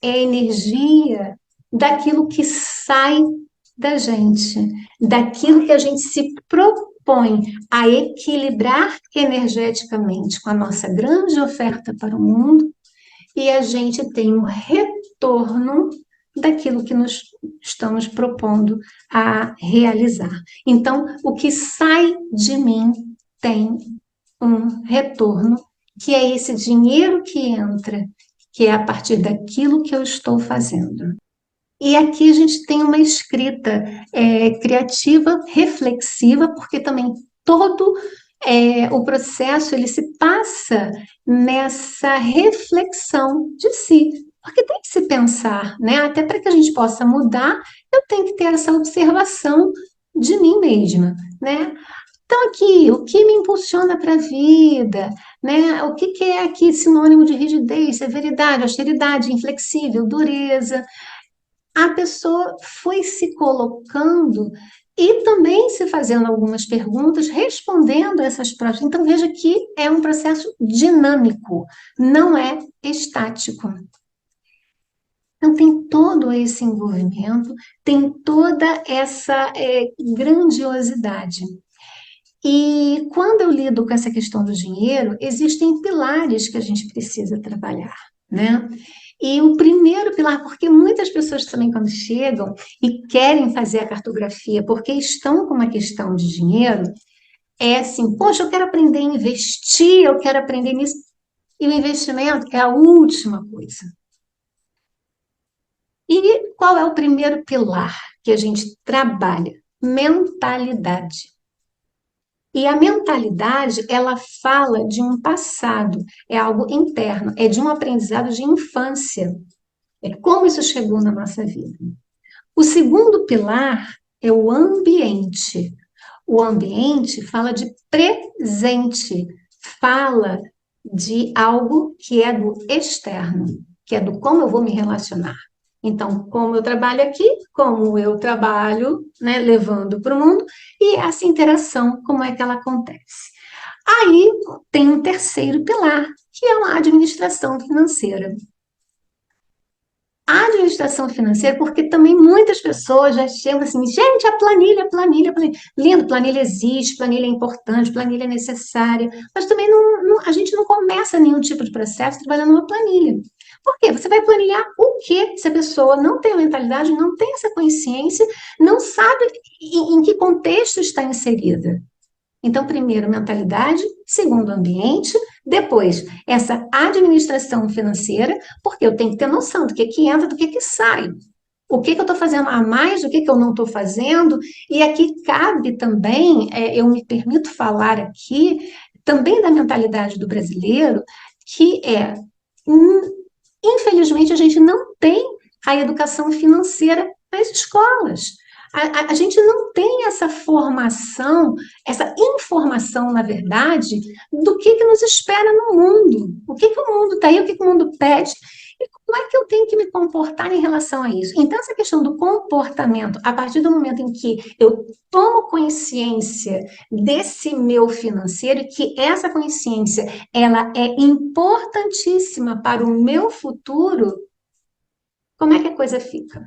É energia daquilo que sai da gente, daquilo que a gente se propõe a equilibrar energeticamente com a nossa grande oferta para o mundo, e a gente tem um retorno daquilo que nos estamos propondo a realizar. Então, o que sai de mim tem um retorno, que é esse dinheiro que entra, que é a partir daquilo que eu estou fazendo. E aqui a gente tem uma escrita criativa, reflexiva, porque também todo o processo ele se passa nessa reflexão de si. Porque tem que se pensar, né? Até para que a gente possa mudar, eu tenho que ter essa observação de mim mesma, né? Então, aqui, o que me impulsiona para a vida, né? O que é aqui sinônimo de rigidez, severidade, austeridade, inflexível, dureza? A pessoa foi se colocando e também se fazendo algumas perguntas, respondendo essas próprias. Então, veja que é um processo dinâmico, não é estático. Então, tem todo esse envolvimento, tem toda essa grandiosidade. E quando eu lido com essa questão do dinheiro, existem pilares que a gente precisa trabalhar, né? E o primeiro pilar, porque muitas muitas pessoas também, quando chegam e querem fazer a cartografia porque estão com uma questão de dinheiro, é assim, poxa, eu quero aprender a investir, eu quero aprender nisso. E o investimento é a última coisa. E qual é o primeiro pilar que a gente trabalha? Mentalidade. E a mentalidade, ela fala de um passado, é algo interno, é de um aprendizado de infância. É como isso chegou na nossa vida. O segundo pilar é o ambiente. O ambiente fala de presente, fala de algo que é do externo, que é do como eu vou me relacionar. Então, como eu trabalho aqui, como eu trabalho, né, levando para o mundo, e essa interação, como é que ela acontece. Aí tem um terceiro pilar, que é a administração financeira. A administração financeira, porque também muitas pessoas já chegam assim, gente, a planilha, planilha, planilha. Lindo, planilha existe, planilha é importante, planilha é necessária, mas também a gente não começa nenhum tipo de processo trabalhando uma planilha. Por quê? Você vai planilhar o quê se a pessoa não tem a mentalidade, não tem essa consciência, não sabe em que contexto está inserida. Então, primeiro, mentalidade, segundo, ambiente, depois, essa administração financeira, porque eu tenho que ter noção do que entra, do que sai. O que eu estou fazendo a mais, o que eu não estou fazendo, e aqui cabe também, eu me permito falar aqui, também da mentalidade do brasileiro, que hum, infelizmente, a gente não tem a educação financeira nas escolas. A gente não tem essa formação, essa informação, na verdade, do que nos espera no mundo. O que o mundo está aí, o que o mundo pede, e como é que eu tenho que me comportar em relação a isso. Então, essa questão do comportamento, a partir do momento em que eu tomo consciência desse meu financeiro, e que essa consciência ela é importantíssima para o meu futuro, como é que a coisa fica?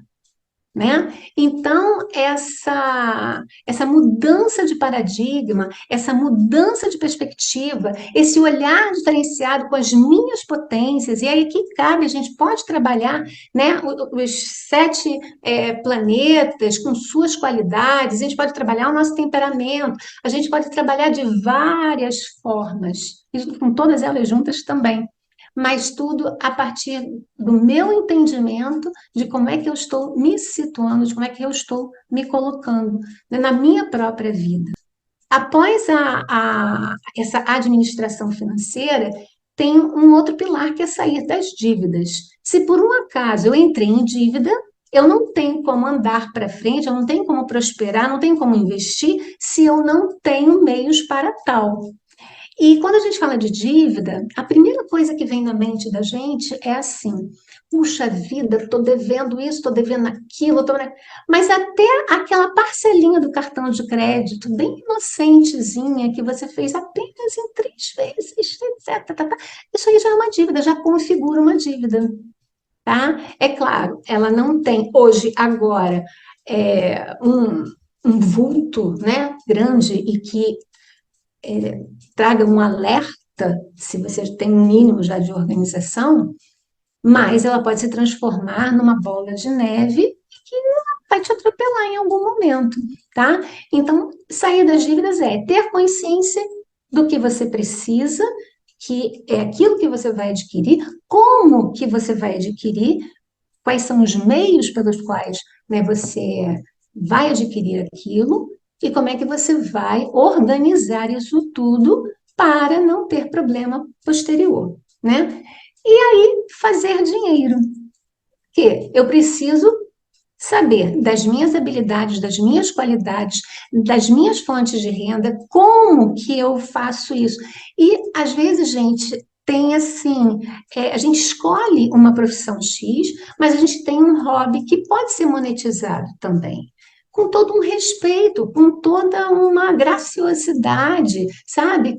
Né? Então, essa mudança de paradigma, essa mudança de perspectiva, esse olhar diferenciado com as minhas potências, e aí que cabe, a gente pode trabalhar, né, os 7 planetas com suas qualidades, a gente pode trabalhar o nosso temperamento, a gente pode trabalhar de várias formas, e com todas elas juntas também. Mas tudo a partir do meu entendimento de como é que eu estou me situando, de como é que eu estou me colocando, né, na minha própria vida. Após essa administração financeira, tem um outro pilar que é sair das dívidas. Se por um acaso eu entrei em dívida, eu não tenho como andar para frente, eu não tenho como prosperar, não tenho como investir se eu não tenho meios para tal. E quando a gente fala de dívida, a primeira coisa que vem na mente da gente é assim: puxa vida, estou devendo isso, estou devendo aquilo, mas até aquela parcelinha do cartão de crédito, bem inocentezinha, que você fez apenas em 3 vezes, etc. Isso aí já é uma dívida, já configura uma dívida, tá? É claro, ela não tem hoje, agora, um vulto, né, grande e que traga um alerta, se você tem um mínimo já de organização, mas ela pode se transformar numa bola de neve que vai te atropelar em algum momento, tá? Então, sair das dívidas é ter consciência do que você precisa, que é aquilo que você vai adquirir, como que você vai adquirir, quais são os meios pelos quais, né, você vai adquirir aquilo e como é que você vai organizar isso tudo para não ter problema posterior, né? E aí, fazer dinheiro. Que eu preciso saber das minhas habilidades, das minhas qualidades, das minhas fontes de renda, como que eu faço isso. E, às vezes, gente, tem assim, a gente escolhe uma profissão X, mas a gente tem um hobby que pode ser monetizado também. Com todo um respeito, com toda uma graciosidade, sabe?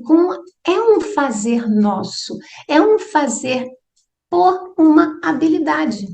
É um fazer nosso, é um fazer por uma habilidade.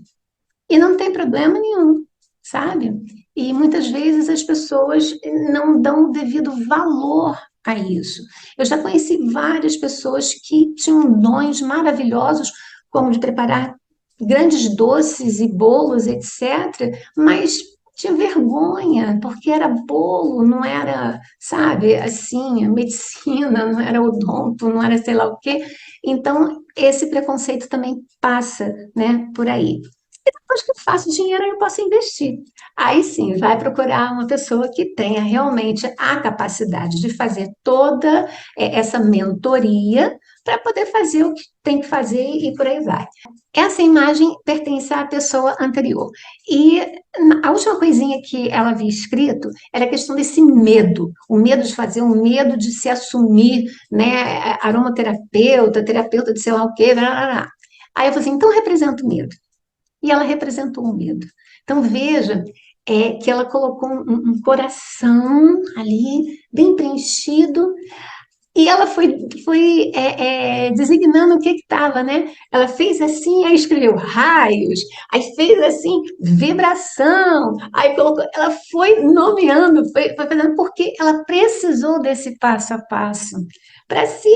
E não tem problema nenhum, sabe? E muitas vezes as pessoas não dão o devido valor a isso. Eu já conheci várias pessoas que tinham dons maravilhosos, como de preparar grandes doces e bolos, etc., mas tinha vergonha, porque era bolo, não era, sabe, assim, medicina, não era odonto, não era sei lá o quê. Então, esse preconceito também passa, né, por aí. Depois que eu faço dinheiro, eu posso investir. Aí sim, vai procurar uma pessoa que tenha realmente a capacidade de fazer toda essa mentoria para poder fazer o que tem que fazer e por aí vai. Essa imagem pertence à pessoa anterior. E a última coisinha que ela havia escrito era a questão desse medo, o medo de fazer, o medo de se assumir, né, aromaterapeuta, terapeuta de sei lá o quê, blá, blá, blá. Aí eu falei assim, então representa o medo. E ela representou o medo. Então veja que ela colocou um coração ali, bem preenchido, e ela foi designando o que estava, né? Ela fez assim, aí escreveu raios, aí fez assim, vibração, aí colocou, ela foi nomeando, foi fazendo, porque ela precisou desse passo a passo para si.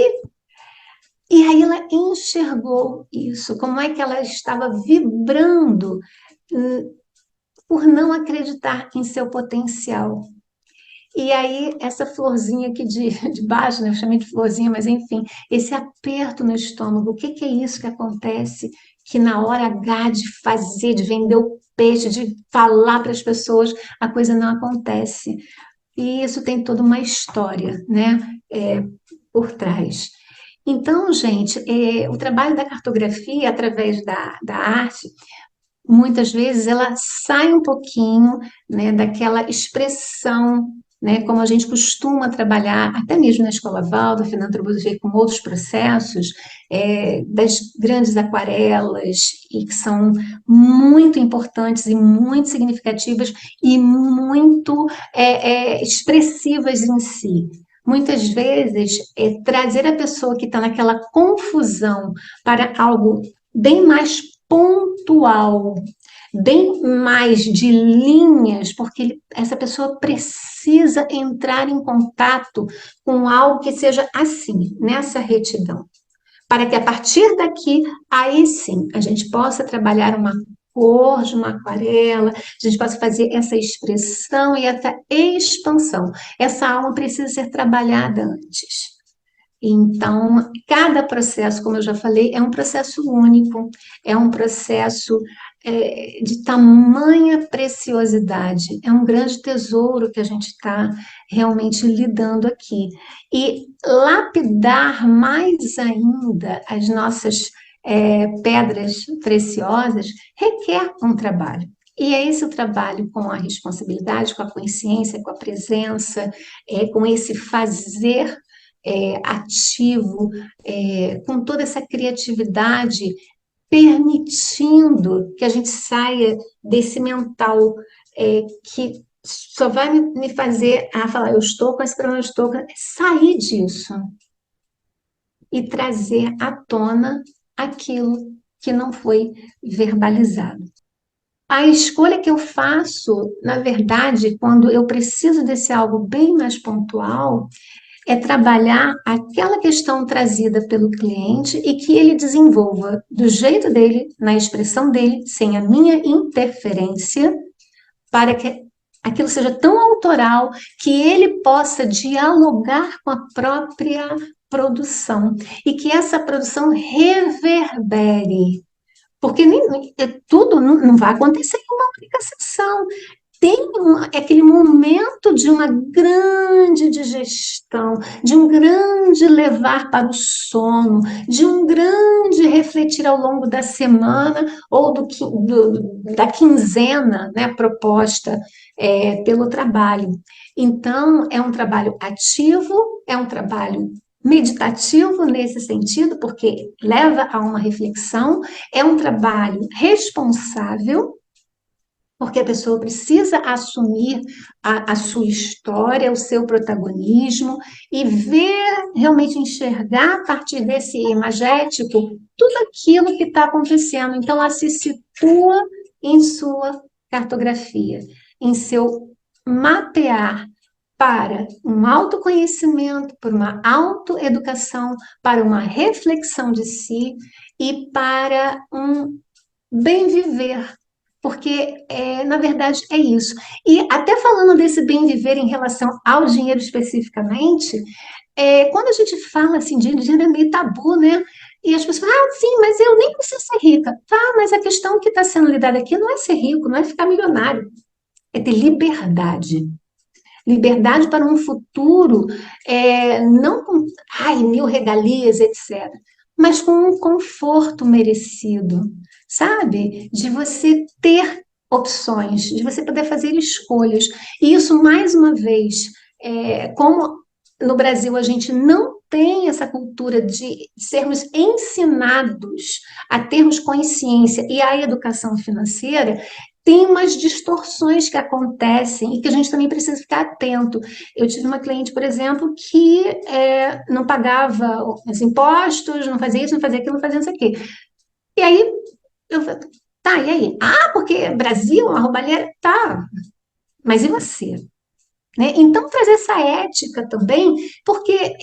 E aí ela enxergou isso, como é que ela estava vibrando por não acreditar em seu potencial. E aí, essa florzinha aqui de baixo, né? Eu chamei de florzinha, mas enfim, esse aperto no estômago, o que que é isso que acontece? Que na hora H de fazer, de vender o peixe, de falar para as pessoas, a coisa não acontece. E isso tem toda uma história, né? Por trás. Então, gente, o trabalho da cartografia, através da arte, muitas vezes ela sai um pouquinho, né, daquela expressão, né, como a gente costuma trabalhar, até mesmo na escola Waldorf, na antropologia, com outros processos, das grandes aquarelas, e que são muito importantes e muito significativas e muito expressivas em si. Muitas vezes, trazer a pessoa que está naquela confusão para algo bem mais pontual, bem mais de linhas, porque essa pessoa precisa entrar em contato com algo que seja assim, nessa retidão, para que a partir daqui, aí sim, a gente possa trabalhar uma cor de uma aquarela, a gente possa fazer essa expressão e essa expansão. Essa alma precisa ser trabalhada antes. Então, cada processo, como eu já falei, é um processo único, é um processo de tamanha preciosidade, é um grande tesouro que a gente está realmente lidando aqui. E lapidar mais ainda as nossas pedras preciosas requer um trabalho. E é esse o trabalho com a responsabilidade, com a consciência, com a presença, com esse fazer ativo, com toda essa criatividade, permitindo que a gente saia desse mental que só vai me fazer falar, eu estou com esse problema, eu estou com... Sair disso e trazer à tona aquilo que não foi verbalizado. A escolha que eu faço, na verdade, quando eu preciso desse algo bem mais pontual, é trabalhar aquela questão trazida pelo cliente e que ele desenvolva do jeito dele, na expressão dele, sem a minha interferência, para que aquilo seja tão autoral que ele possa dialogar com a própria produção e que essa produção reverbere. Porque tudo não vai acontecer em uma única sessão. Aquele momento de uma grande digestão, de um grande levar para o sono, de um grande refletir ao longo da semana ou da quinzena, né, proposta pelo trabalho. Então, é um trabalho ativo, é um trabalho meditativo nesse sentido, porque leva a uma reflexão, é um trabalho responsável, porque a pessoa precisa assumir a sua história, o seu protagonismo e ver, realmente enxergar a partir desse imagético tudo aquilo que está acontecendo. Então, ela se situa em sua cartografia, em seu mapear para um autoconhecimento, para uma autoeducação, para uma reflexão de si e para um bem viver, porque, na verdade, é isso. E até falando desse bem viver em relação ao dinheiro especificamente, quando a gente fala assim de dinheiro é meio tabu, né? E as pessoas falam, sim, mas eu nem preciso ser rica. Tá, mas a questão que está sendo lidada aqui não é ser rico, não é ficar milionário, é ter liberdade. Liberdade para um futuro, não com, ai, mil regalias, etc., mas com um conforto merecido, sabe? De você ter opções, de você poder fazer escolhas. E isso, mais uma vez, como no Brasil a gente não tem essa cultura de sermos ensinados a termos consciência e a educação financeira, tem umas distorções que acontecem e que a gente também precisa ficar atento. Eu tive uma cliente, por exemplo, que não pagava os impostos, não fazia isso, não fazia aquilo, não fazia isso aqui. E aí, eu falei, tá, e aí? Ah, porque Brasil, uma roubalheira? Tá, mas e você? Né? Então, trazer essa ética também, porque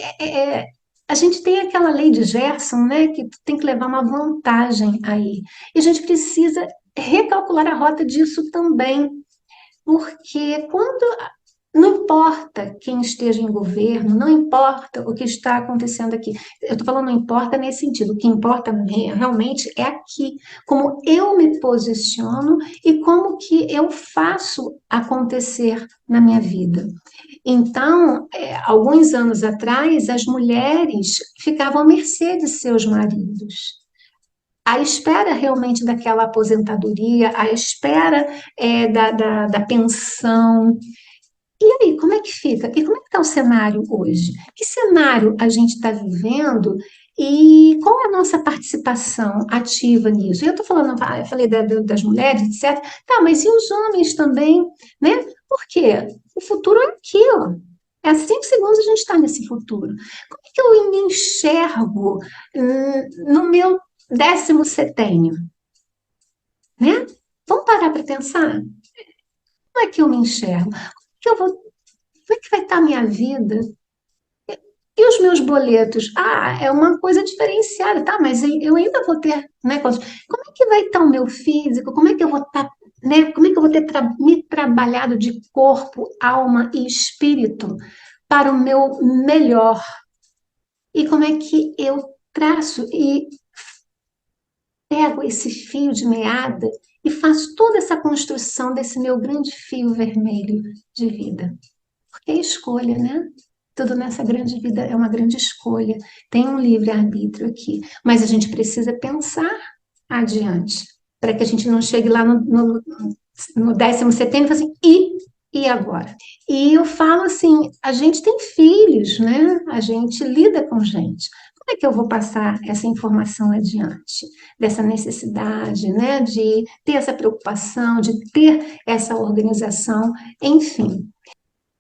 a gente tem aquela lei de Gerson, né, que tu tem que levar uma vantagem aí. E a gente precisa recalcular a rota disso também, porque quando não importa quem esteja em governo, não importa o que está acontecendo aqui. Eu estou falando não importa nesse sentido. O que importa realmente é aqui, como eu me posiciono e como que eu faço acontecer na minha vida. Então, alguns anos atrás, as mulheres ficavam à mercê de seus maridos. À espera realmente daquela aposentadoria, à espera da pensão. E aí, como é que fica? E como é que está o cenário hoje? Que cenário a gente está vivendo e qual é a nossa participação ativa nisso? Eu estou falando, eu falei das mulheres, etc. Tá, mas e os homens também, né? Por quê? O futuro é aqui, ó. É 5 segundos a gente está nesse futuro. Como é que eu me enxergo no meu 10º setênio, né? Vamos parar para pensar? Como é que eu me enxergo? Como é que vai estar a minha vida? E os meus boletos? Ah, é uma coisa diferenciada, tá? Mas eu ainda vou ter, né? Como é que vai estar o meu físico? Como é que eu vou estar, né? Como é que eu vou ter me trabalhado de corpo, alma e espírito para o meu melhor? E como é que eu traço e pego esse fio de meada e faço toda essa construção desse meu grande fio vermelho de vida? Porque é escolha, né? Tudo nessa grande vida é uma grande escolha. Tem um livre-arbítrio aqui, mas a gente precisa pensar adiante, para que a gente não chegue lá no 10º setembro e fale assim, e agora? E eu falo assim, a gente tem filhos, né? A gente lida com gente. Como é que eu vou passar essa informação adiante? Dessa necessidade, né? De ter essa preocupação, de ter essa organização, enfim.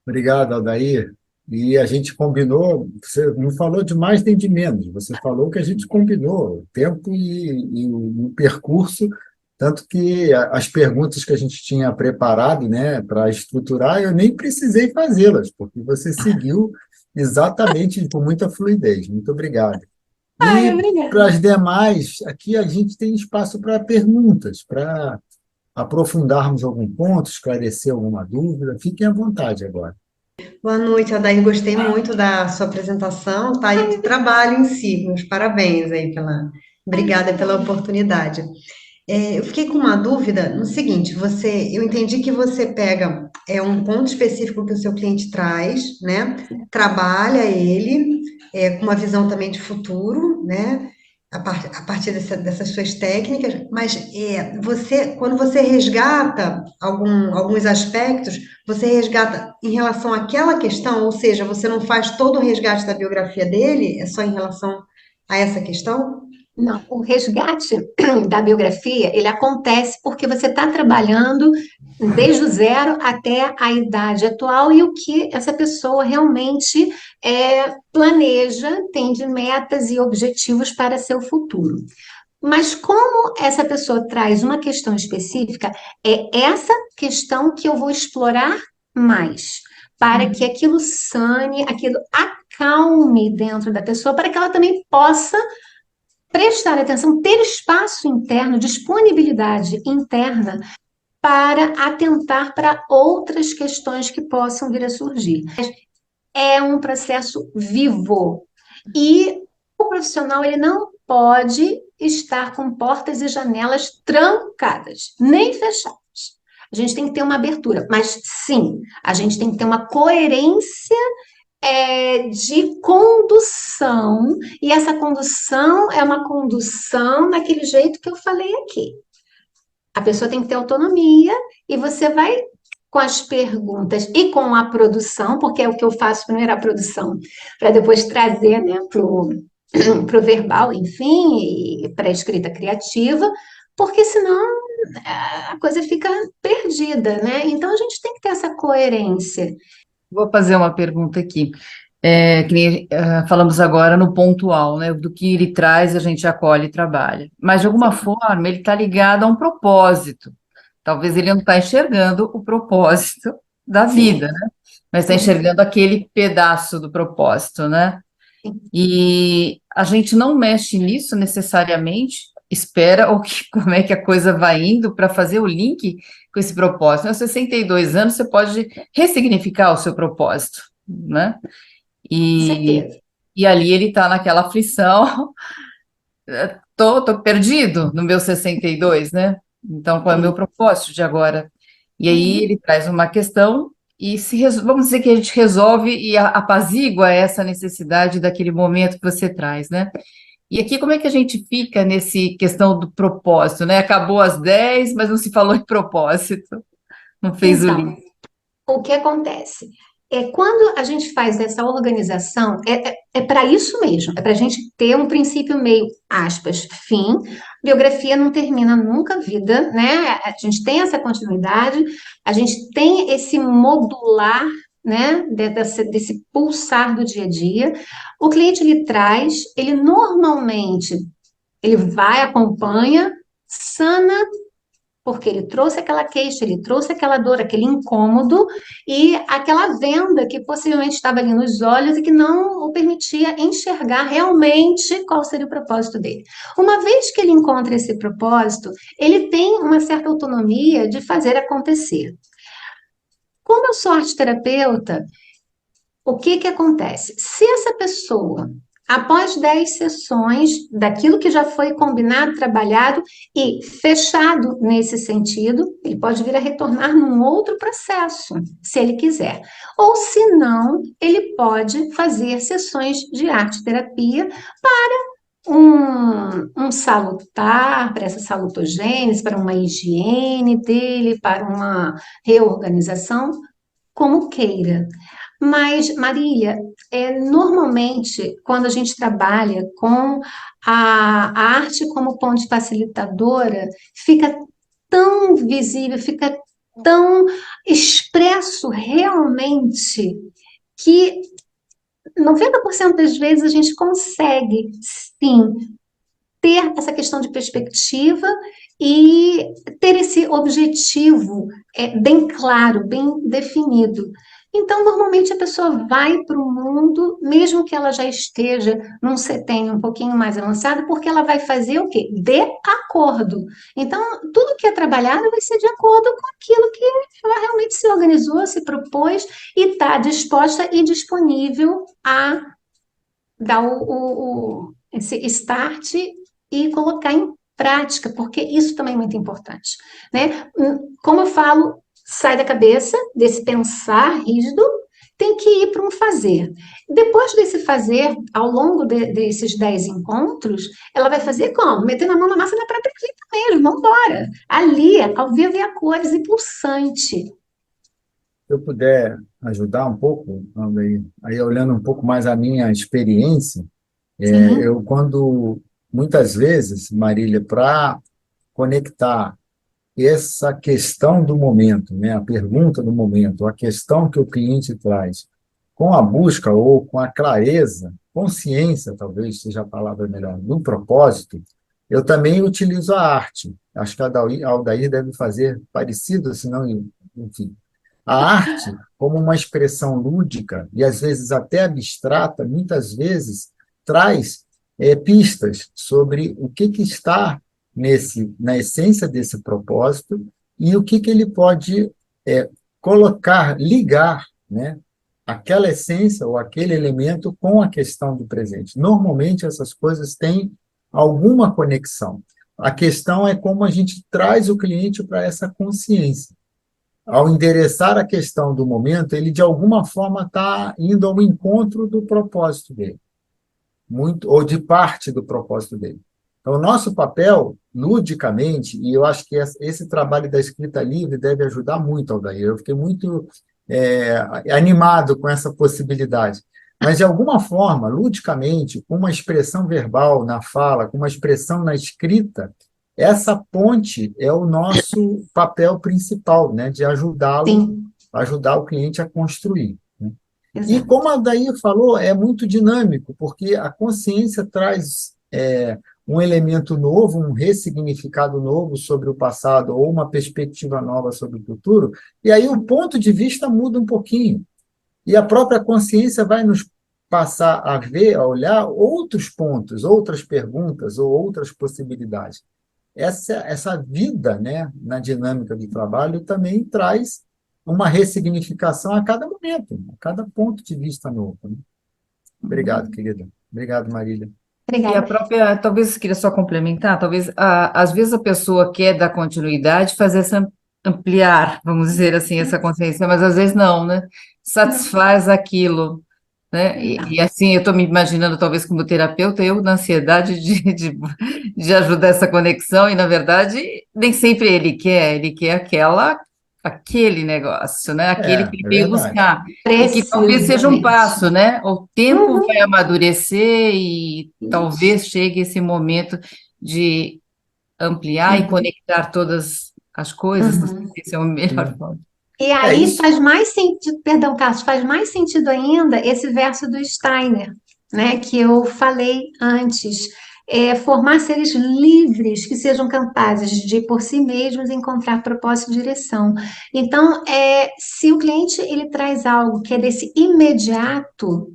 Obrigado, Aldair. E a gente combinou, você não falou de mais nem de menos, você falou que a gente combinou, o tempo e o percurso, tanto que as perguntas que a gente tinha preparado, né, para estruturar, eu nem precisei fazê-las, porque você seguiu exatamente com muita fluidez. Muito obrigado. Ai, E para obrigada. as demais, aqui a gente tem espaço para perguntas, para aprofundarmos algum ponto, esclarecer alguma dúvida. Fiquem à vontade agora. Boa noite, Adair. Gostei muito da sua apresentação, tá? E do trabalho em si. Meus parabéns aí pela. Ai, Obrigada pela oportunidade. Eu fiquei com uma dúvida no seguinte: eu entendi que você pega um ponto específico que o seu cliente traz, né? Trabalha ele com uma visão também de futuro, né? A partir dessas suas técnicas, mas quando você resgata alguns aspectos, você resgata em relação àquela questão, ou seja, você não faz todo o resgate da biografia dele, é só em relação a essa questão? não, o resgate da biografia, ele acontece porque você está trabalhando desde o zero até a idade atual e o que essa pessoa realmente planeja, tem de metas e objetivos para seu futuro. Mas como essa pessoa traz uma questão específica, é essa questão que eu vou explorar mais, para que aquilo sane, aquilo acalme dentro da pessoa, para que ela também possa prestar atenção, ter espaço interno, disponibilidade interna para atentar para outras questões que possam vir a surgir. É um processo vivo e o profissional ele não pode estar com portas e janelas trancadas, nem fechadas. A gente tem que ter uma abertura, mas sim, a gente tem que ter uma coerência de condução, e essa condução é uma condução daquele jeito que eu falei aqui. A pessoa tem que ter autonomia e você vai com as perguntas e com a produção, porque é o que eu faço primeiro a produção, para depois trazer, né, para o verbal, enfim, e para a escrita criativa, porque senão a coisa fica perdida, né? Então a gente tem que ter essa coerência. Vou fazer uma pergunta aqui. Que nem, falamos agora no pontual, né? Do que ele traz, a gente acolhe e trabalha. Mas, de alguma forma, ele está ligado a um propósito. Talvez ele não está enxergando o propósito da vida, né? Mas está enxergando aquele pedaço do propósito, né? E a gente não mexe nisso necessariamente, espera como é que a coisa vai indo para fazer o link com esse propósito. Aos 62 anos, você pode ressignificar o seu propósito, né? E ali ele está naquela aflição, tô perdido no meu 62, né? Então, qual é o meu propósito de agora? E aí ele traz uma questão e vamos dizer que a gente resolve e apazigua essa necessidade daquele momento que você traz, né? E aqui, como é que a gente fica nesse questão do propósito, né? Acabou às 10, mas não se falou em propósito, não fez o link. O que acontece? Quando a gente faz essa organização, é para isso mesmo, é para a gente ter um princípio meio, aspas, fim. Biografia não termina nunca a vida, né? A gente tem essa continuidade, a gente tem esse modular, né? Desse pulsar do dia a dia. O cliente ele traz, ele normalmente ele vai, acompanha, sana porque ele trouxe aquela queixa, ele trouxe aquela dor, aquele incômodo e aquela venda que possivelmente estava ali nos olhos e que não o permitia enxergar realmente qual seria o propósito dele. Uma vez que ele encontra esse propósito, ele tem uma certa autonomia de fazer acontecer. Como eu sou arte-terapeuta, o que acontece? Se essa pessoa, após 10 sessões daquilo que já foi combinado, trabalhado e fechado nesse sentido, ele pode vir a retornar num outro processo, se ele quiser. Ou se não, ele pode fazer sessões de arte-terapia para um salutar, para essa salutogênese, para uma higiene dele, para uma reorganização, como queira. Mas, Marília, normalmente, quando a gente trabalha com a arte como ponte facilitadora, fica tão visível, fica tão expresso realmente que 90% das vezes a gente consegue, sim, ter essa questão de perspectiva e ter esse objetivo bem claro, bem definido. Então, normalmente a pessoa vai para o mundo, mesmo que ela já esteja num setênio um pouquinho mais avançado, porque ela vai fazer o quê? De acordo. Então, tudo que é trabalhado vai ser de acordo com aquilo que ela realmente se organizou, se propôs e está disposta e disponível a dar esse start e colocar em prática, porque isso também é muito importante, né? Como eu falo, sai da cabeça desse pensar rígido, tem que ir para um fazer. Depois desse fazer, ao longo desses 10 encontros, ela vai fazer como? Metendo a mão na massa na própria vida mesmo, vamos embora. Ali, ao vivo e a cores e pulsante. Se eu puder ajudar um pouco, aí olhando um pouco mais a minha experiência, eu quando, muitas vezes, Marília, para conectar essa questão do momento, né, a pergunta do momento, a questão que o cliente traz, com a busca ou com a clareza, consciência, talvez seja a palavra melhor, do propósito, eu também utilizo a arte. Acho que a Aldair deve fazer parecido, senão, enfim. A arte, como uma expressão lúdica e às vezes até abstrata, muitas vezes traz pistas sobre o que está na essência desse propósito e o que ele pode colocar, ligar, né, aquela essência ou aquele elemento com a questão do presente. Normalmente, essas coisas têm alguma conexão. A questão é como a gente traz o cliente para essa consciência. Ao endereçar a questão do momento, ele, de alguma forma, está indo ao encontro do propósito dele, ou de parte do propósito dele. Então, o nosso papel, ludicamente, e eu acho que esse trabalho da escrita livre deve ajudar muito, Aldair. Eu fiquei muito animado com essa possibilidade. Mas, de alguma forma, ludicamente, com uma expressão verbal na fala, com uma expressão na escrita, essa ponte é o nosso papel principal, né, de ajudar o cliente a construir. E como a Aldair falou, é muito dinâmico, porque a consciência traz um elemento novo, um ressignificado novo sobre o passado, ou uma perspectiva nova sobre o futuro, e aí o ponto de vista muda um pouquinho. E a própria consciência vai nos passar a ver, a olhar outros pontos, outras perguntas ou outras possibilidades. Essa vida, né, na dinâmica do trabalho também traz uma ressignificação a cada momento, a cada ponto de vista novo, né? Obrigado, querida. Obrigado, Marília. E a própria, talvez eu queria só complementar, talvez às vezes a pessoa quer dar continuidade, fazer ampliar, vamos dizer assim, essa consciência, mas às vezes não, né? Satisfaz aquilo, né? E assim, eu estou me imaginando, talvez como terapeuta, eu na ansiedade de ajudar essa conexão, e na verdade, nem sempre ele quer aquele negócio, né? Aquele que ele veio Verdade. buscar. E que talvez seja um passo, né? O tempo vai amadurecer e talvez chegue esse momento de ampliar e conectar todas as coisas, não sei se é o melhor modo. E aí faz mais sentido, perdão, Carlos, faz mais sentido ainda esse verso do Steiner, né, que eu falei antes. Formar seres livres que sejam capazes de, por si mesmos, encontrar propósito e direção. Então, se o cliente ele traz algo que é desse imediato,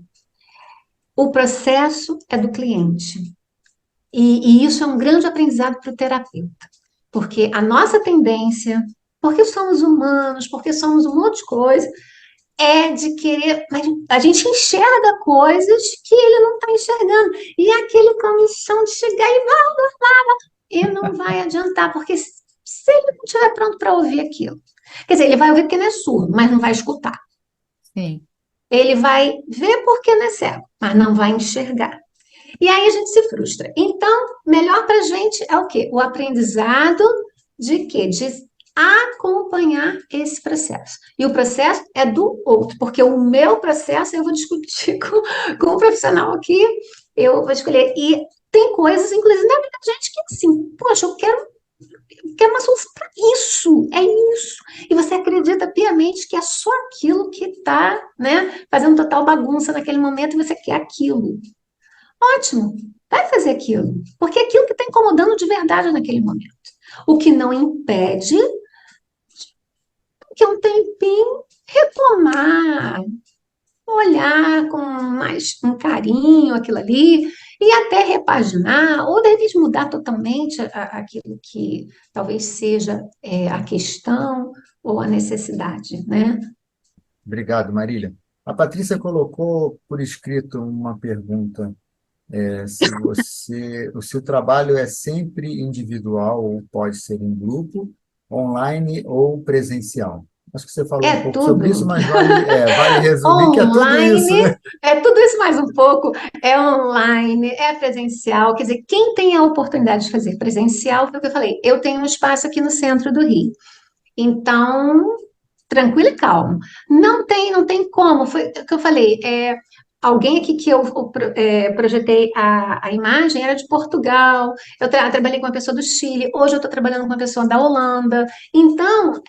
o processo é do cliente. E isso é um grande aprendizado para o terapeuta, porque a nossa tendência, porque somos humanos, porque somos um monte de coisa, é de querer, mas a gente enxerga coisas que ele não está enxergando. E é aquele comichão de chegar e não vai adiantar, porque se ele não estiver pronto para ouvir aquilo. Quer dizer, ele vai ouvir porque ele é surdo, mas não vai escutar. Sim. Ele vai ver porque ele é cego, mas não vai enxergar. E aí a gente se frustra. Então, melhor para a gente é o quê? O aprendizado de quê? De acompanhar esse processo. E o processo é do outro, porque o meu processo eu vou discutir com o profissional aqui, eu vou escolher. E tem coisas, inclusive, da minha gente que assim, poxa, eu quero uma solução para isso, é isso. E você acredita piamente que é só aquilo que está, né, fazendo total bagunça naquele momento e você quer aquilo. Ótimo, vai fazer aquilo, porque é aquilo que está incomodando de verdade naquele momento. O que não impede que um tempinho retomar, olhar com mais um carinho aquilo ali e até repaginar, ou de repente mudar totalmente aquilo que talvez seja a questão ou a necessidade, né? Obrigado, Marília. A Patrícia colocou por escrito uma pergunta, se o trabalho é sempre individual ou pode ser em grupo, online ou presencial. Acho que você falou um pouco sobre isso, mas vale resumir que é tudo isso, Online, né? é tudo isso mais um pouco, é online, é presencial, quer dizer, quem tem a oportunidade de fazer presencial, foi o que eu falei, eu tenho um espaço aqui no centro do Rio, então, tranquilo e calmo, não tem como, foi o que eu falei, alguém aqui que eu projetei a imagem era de Portugal, eu trabalhei com uma pessoa do Chile, hoje eu estou trabalhando com uma pessoa da Holanda. Então,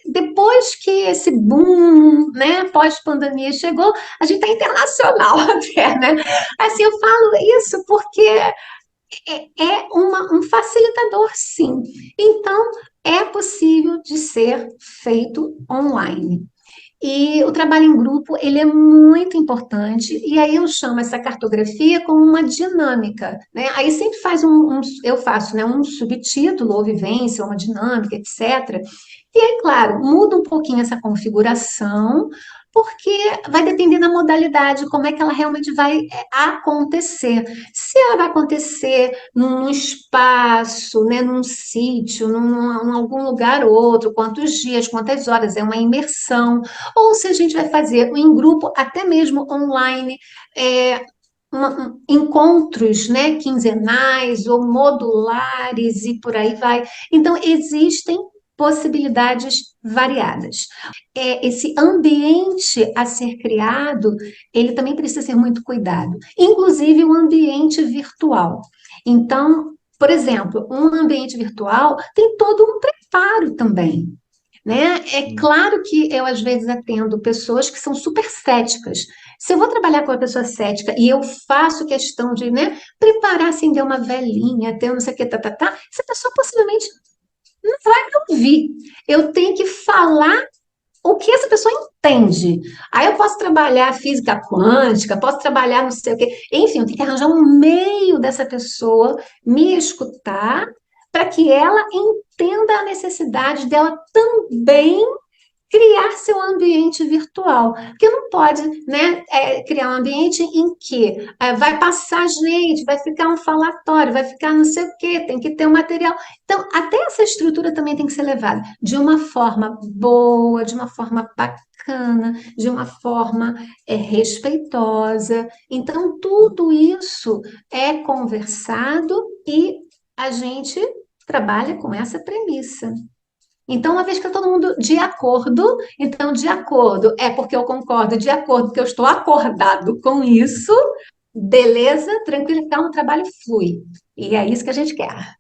depois que esse boom, né, pós-pandemia chegou, a gente está internacional até, né? Assim, eu falo isso porque um facilitador, sim. Então, é possível de ser feito online. E o trabalho em grupo, ele é muito importante, e aí eu chamo essa cartografia como uma dinâmica, né? Aí sempre eu faço, né, um subtítulo, ou vivência, ou uma dinâmica, etc. E aí, claro, muda um pouquinho essa configuração, porque vai depender da modalidade, como é que ela realmente vai acontecer. Se ela vai acontecer num espaço, né, num sítio, em algum lugar ou outro, quantos dias, quantas horas, é uma imersão, ou se a gente vai fazer em grupo, até mesmo online, é, encontros, né, quinzenais ou modulares e por aí vai. Então, existem possibilidades variadas. Esse ambiente a ser criado, ele também precisa ser muito cuidado, inclusive o ambiente virtual. Então, por exemplo, um ambiente virtual tem todo um preparo também, né? É claro que eu, às vezes, atendo pessoas que são super céticas. Se eu vou trabalhar com uma pessoa cética e eu faço questão de, né, preparar, acender uma velinha, ter não sei o que, essa pessoa possivelmente não vai me ouvir. Eu tenho que falar o que essa pessoa entende. Aí eu posso trabalhar física quântica, posso trabalhar não sei o quê. Enfim, eu tenho que arranjar um meio dessa pessoa me escutar para que ela entenda a necessidade dela também criar seu ambiente virtual. Porque não pode, né, criar um ambiente em que vai passar gente, vai ficar um falatório, vai ficar não sei o quê, tem que ter um material. Então, até essa estrutura também tem que ser levada de uma forma boa, de uma forma bacana, de uma forma respeitosa. Então, tudo isso é conversado e a gente trabalha com essa premissa. Então, uma vez que está todo mundo de acordo, então, de acordo é porque eu concordo, de acordo porque eu estou acordado com isso, beleza, tranquilo, então o trabalho flui. E é isso que a gente quer.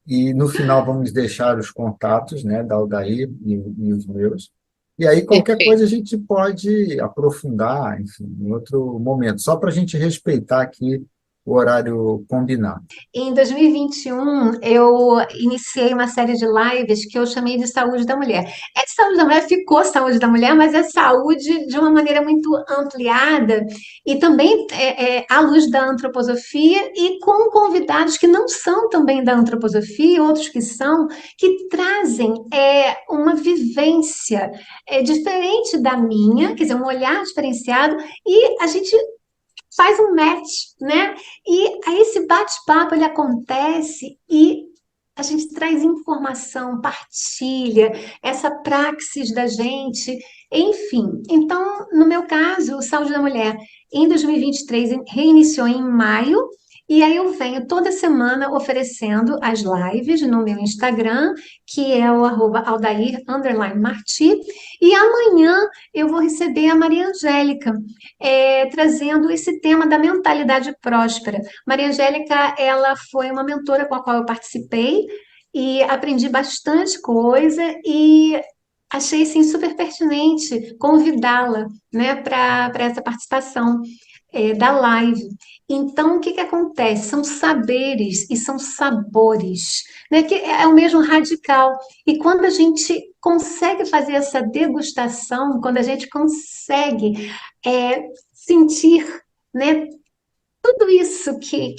E no final vamos deixar os contatos, né, da Aldair e os meus. E aí qualquer Perfeito. coisa a gente pode aprofundar, enfim, em outro momento, só para a gente respeitar aqui o horário combinado. Em 2021, eu iniciei uma série de lives que eu chamei de Saúde da Mulher. É de saúde da mulher, ficou saúde da mulher, mas é saúde de uma maneira muito ampliada e também à luz da antroposofia e com convidados que não são também da antroposofia, outros que são, que trazem uma vivência diferente da minha, quer dizer, um olhar diferenciado, e a gente faz um match, né? E aí esse bate-papo ele acontece e a gente traz informação, partilha, essa praxis da gente, enfim. Então, no meu caso, o Saúde da Mulher, em 2023, reiniciou em maio, e aí eu venho toda semana oferecendo as lives no meu Instagram, que é o @Aldair_Marti, e amanhã eu vou receber a Maria Angélica, trazendo esse tema da mentalidade próspera. Maria Angélica, ela foi uma mentora com a qual eu participei e aprendi bastante coisa e achei assim, super pertinente convidá-la, né, para essa participação da live. Então, o que que acontece? São saberes e são sabores, né, que é o mesmo radical. E quando a gente consegue fazer essa degustação, quando a gente consegue sentir, né, tudo isso que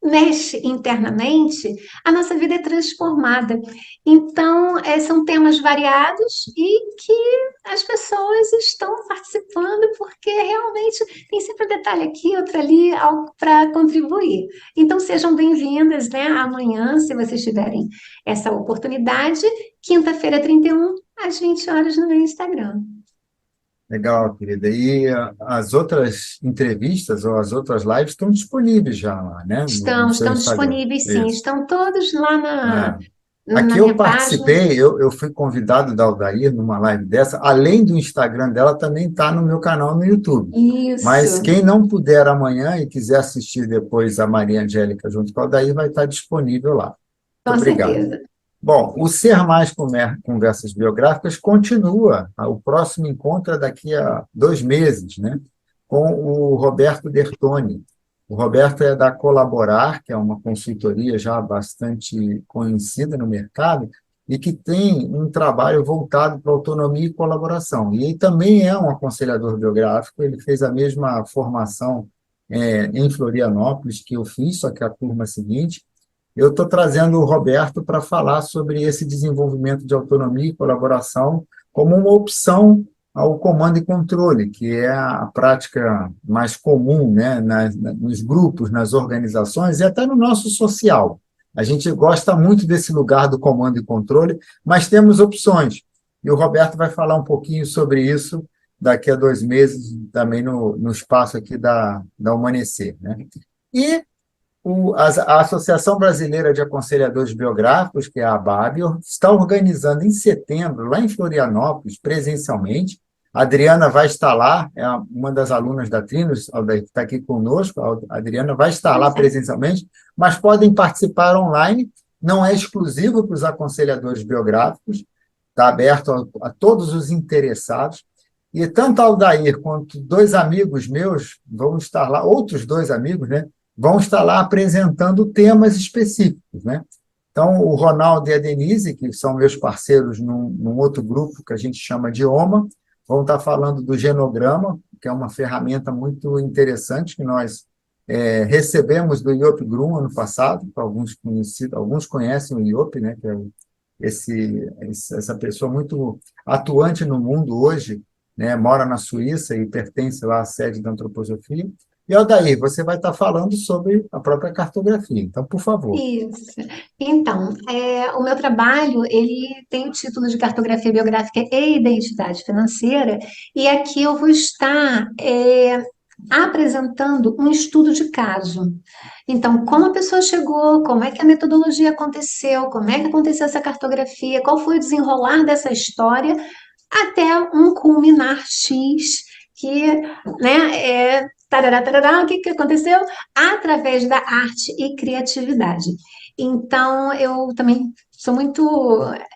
mexe internamente, a nossa vida é transformada. Então, são temas variados e que as pessoas estão participando porque realmente tem sempre um detalhe aqui, outro ali, algo para contribuir. Então, sejam bem-vindas, né, amanhã, se vocês tiverem essa oportunidade, quinta-feira, 31, às 20 horas no meu Instagram. Legal, querida. E as outras entrevistas ou as outras lives estão disponíveis já lá, né, no seu Estão Instagram. disponíveis, sim, Isso. estão todos lá É. na Aqui eu minha página. participei, eu fui convidado da Aldair numa live dessa, além do Instagram dela, também está no meu canal no YouTube. Mas Isso, quem não puder amanhã e quiser assistir depois a Maria Angélica junto com a Aldair, vai estar disponível lá. Muito com obrigado. certeza. Bom, o Ser Mais Conversas Biográficas continua. O próximo encontro é daqui a 2 meses, né? Com o Roberto Bertoni. O Roberto é da Colaborar, que é uma consultoria já bastante conhecida no mercado, e que tem um trabalho voltado para autonomia e colaboração. E ele também é um aconselhador biográfico, ele fez a mesma formação em Florianópolis que eu fiz, só que a turma seguinte. Eu estou trazendo o Roberto para falar sobre esse desenvolvimento de autonomia e colaboração como uma opção ao comando e controle, que é a prática mais comum, né, nos grupos, nas organizações e até no nosso social. A gente gosta muito desse lugar do comando e controle, mas temos opções. E o Roberto vai falar um pouquinho sobre isso daqui a 2 meses, também no espaço aqui da Amanhecer, né? E a Associação Brasileira de Aconselhadores Biográficos, que é a ABAB, está organizando em setembro, lá em Florianópolis, presencialmente. A Adriana vai estar lá, é uma das alunas da Trinos, que está aqui conosco. A Adriana vai estar lá presencialmente, mas podem participar online, não é exclusivo para os aconselhadores biográficos, está aberto a todos os interessados. E tanto Aldair quanto 2 amigos meus vão estar lá, outros 2 amigos, né? Vão estar lá apresentando temas específicos, né? Então, o Ronaldo e a Denise, que são meus parceiros num outro grupo que a gente chama de OMA, vão estar falando do genograma, que é uma ferramenta muito interessante que nós recebemos do IOP Grum ano passado, que alguns conhecem o IOP, né? Que é essa pessoa muito atuante no mundo hoje, né? Mora na Suíça e pertence lá à sede da antroposofia. E, Aldair, você vai estar falando sobre a própria cartografia. Então, por favor. Isso. Então, o meu trabalho, ele tem o título de Cartografia Biográfica e Identidade Financeira, e aqui eu vou estar apresentando um estudo de caso. Então, como a pessoa chegou, como é que a metodologia aconteceu, como é que aconteceu essa cartografia, qual foi o desenrolar dessa história, até um culminar X que, né, tarará, tarará, o que que aconteceu? Através da arte e criatividade. Então, eu também sou muito,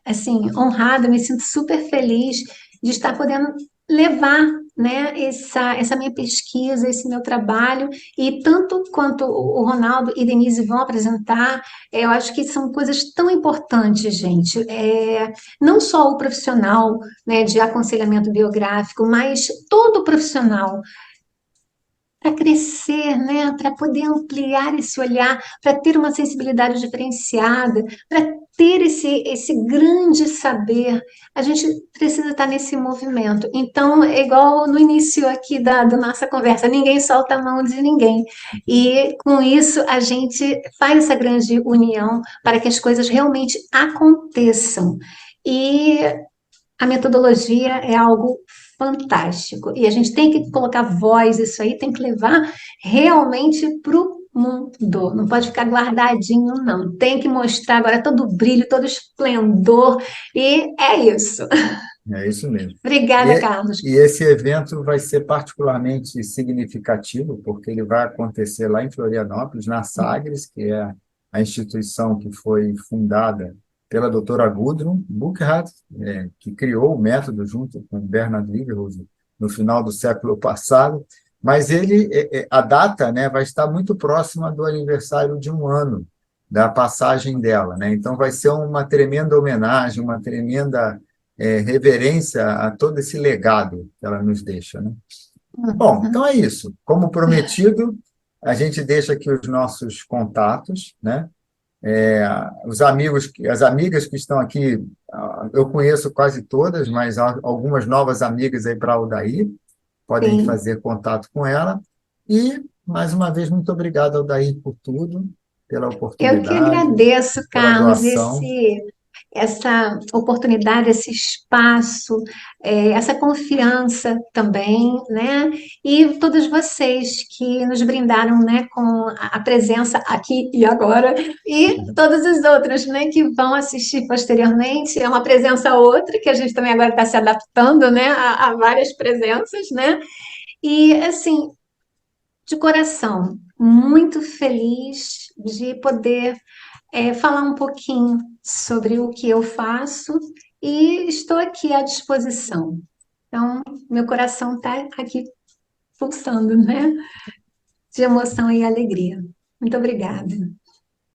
assim, honrada, me sinto super feliz de estar podendo levar, né, essa minha pesquisa, esse meu trabalho, e tanto quanto o Ronaldo e Denise vão apresentar, eu acho que são coisas tão importantes, gente. Não só o profissional, né, de aconselhamento biográfico, mas todo profissional para crescer, né, para poder ampliar esse olhar, para ter uma sensibilidade diferenciada, para ter esse grande saber, a gente precisa estar nesse movimento. Então, é igual no início aqui da nossa conversa, ninguém solta a mão de ninguém. E com isso a gente faz essa grande união para que as coisas realmente aconteçam. E a metodologia é algo fantástico. E a gente tem que colocar voz, isso aí tem que levar realmente para o mundo. Não pode ficar guardadinho, não. Tem que mostrar agora todo o brilho, todo o esplendor. E é isso. É isso mesmo. Obrigada, Carlos. E esse evento vai ser particularmente significativo, porque ele vai acontecer lá em Florianópolis, na Sagres, que é a instituição que foi fundada pela doutora Gudrun Burkhardt, que criou o método junto com Bernard Lieberhusen no final do século passado, mas a data, né, vai estar muito próxima do aniversário de 1 ano da passagem dela, né? Então vai ser uma tremenda homenagem, uma tremenda reverência a todo esse legado que ela nos deixa, né? Bom, então é isso. Como prometido, a gente deixa aqui os nossos contatos, né? Os amigos, as amigas que estão aqui, eu conheço quase todas, mas há algumas novas amigas aí para a Aldair, podem Sim. fazer contato com ela. E, mais uma vez, muito obrigado, Aldair, por tudo, pela Eu que oportunidade, agradeço, pela Carlos, doação. essa oportunidade, esse espaço, essa confiança também, né? E todos vocês que nos brindaram, né, com a presença aqui e agora, e todos os outros, né, que vão assistir posteriormente. É uma presença outra, que a gente também agora está se adaptando, né, a várias presenças, né? E, assim, de coração, muito feliz de poder falar um pouquinho sobre o que eu faço e estou aqui à disposição. Então, meu coração está aqui pulsando, né? De emoção e alegria. Muito obrigada.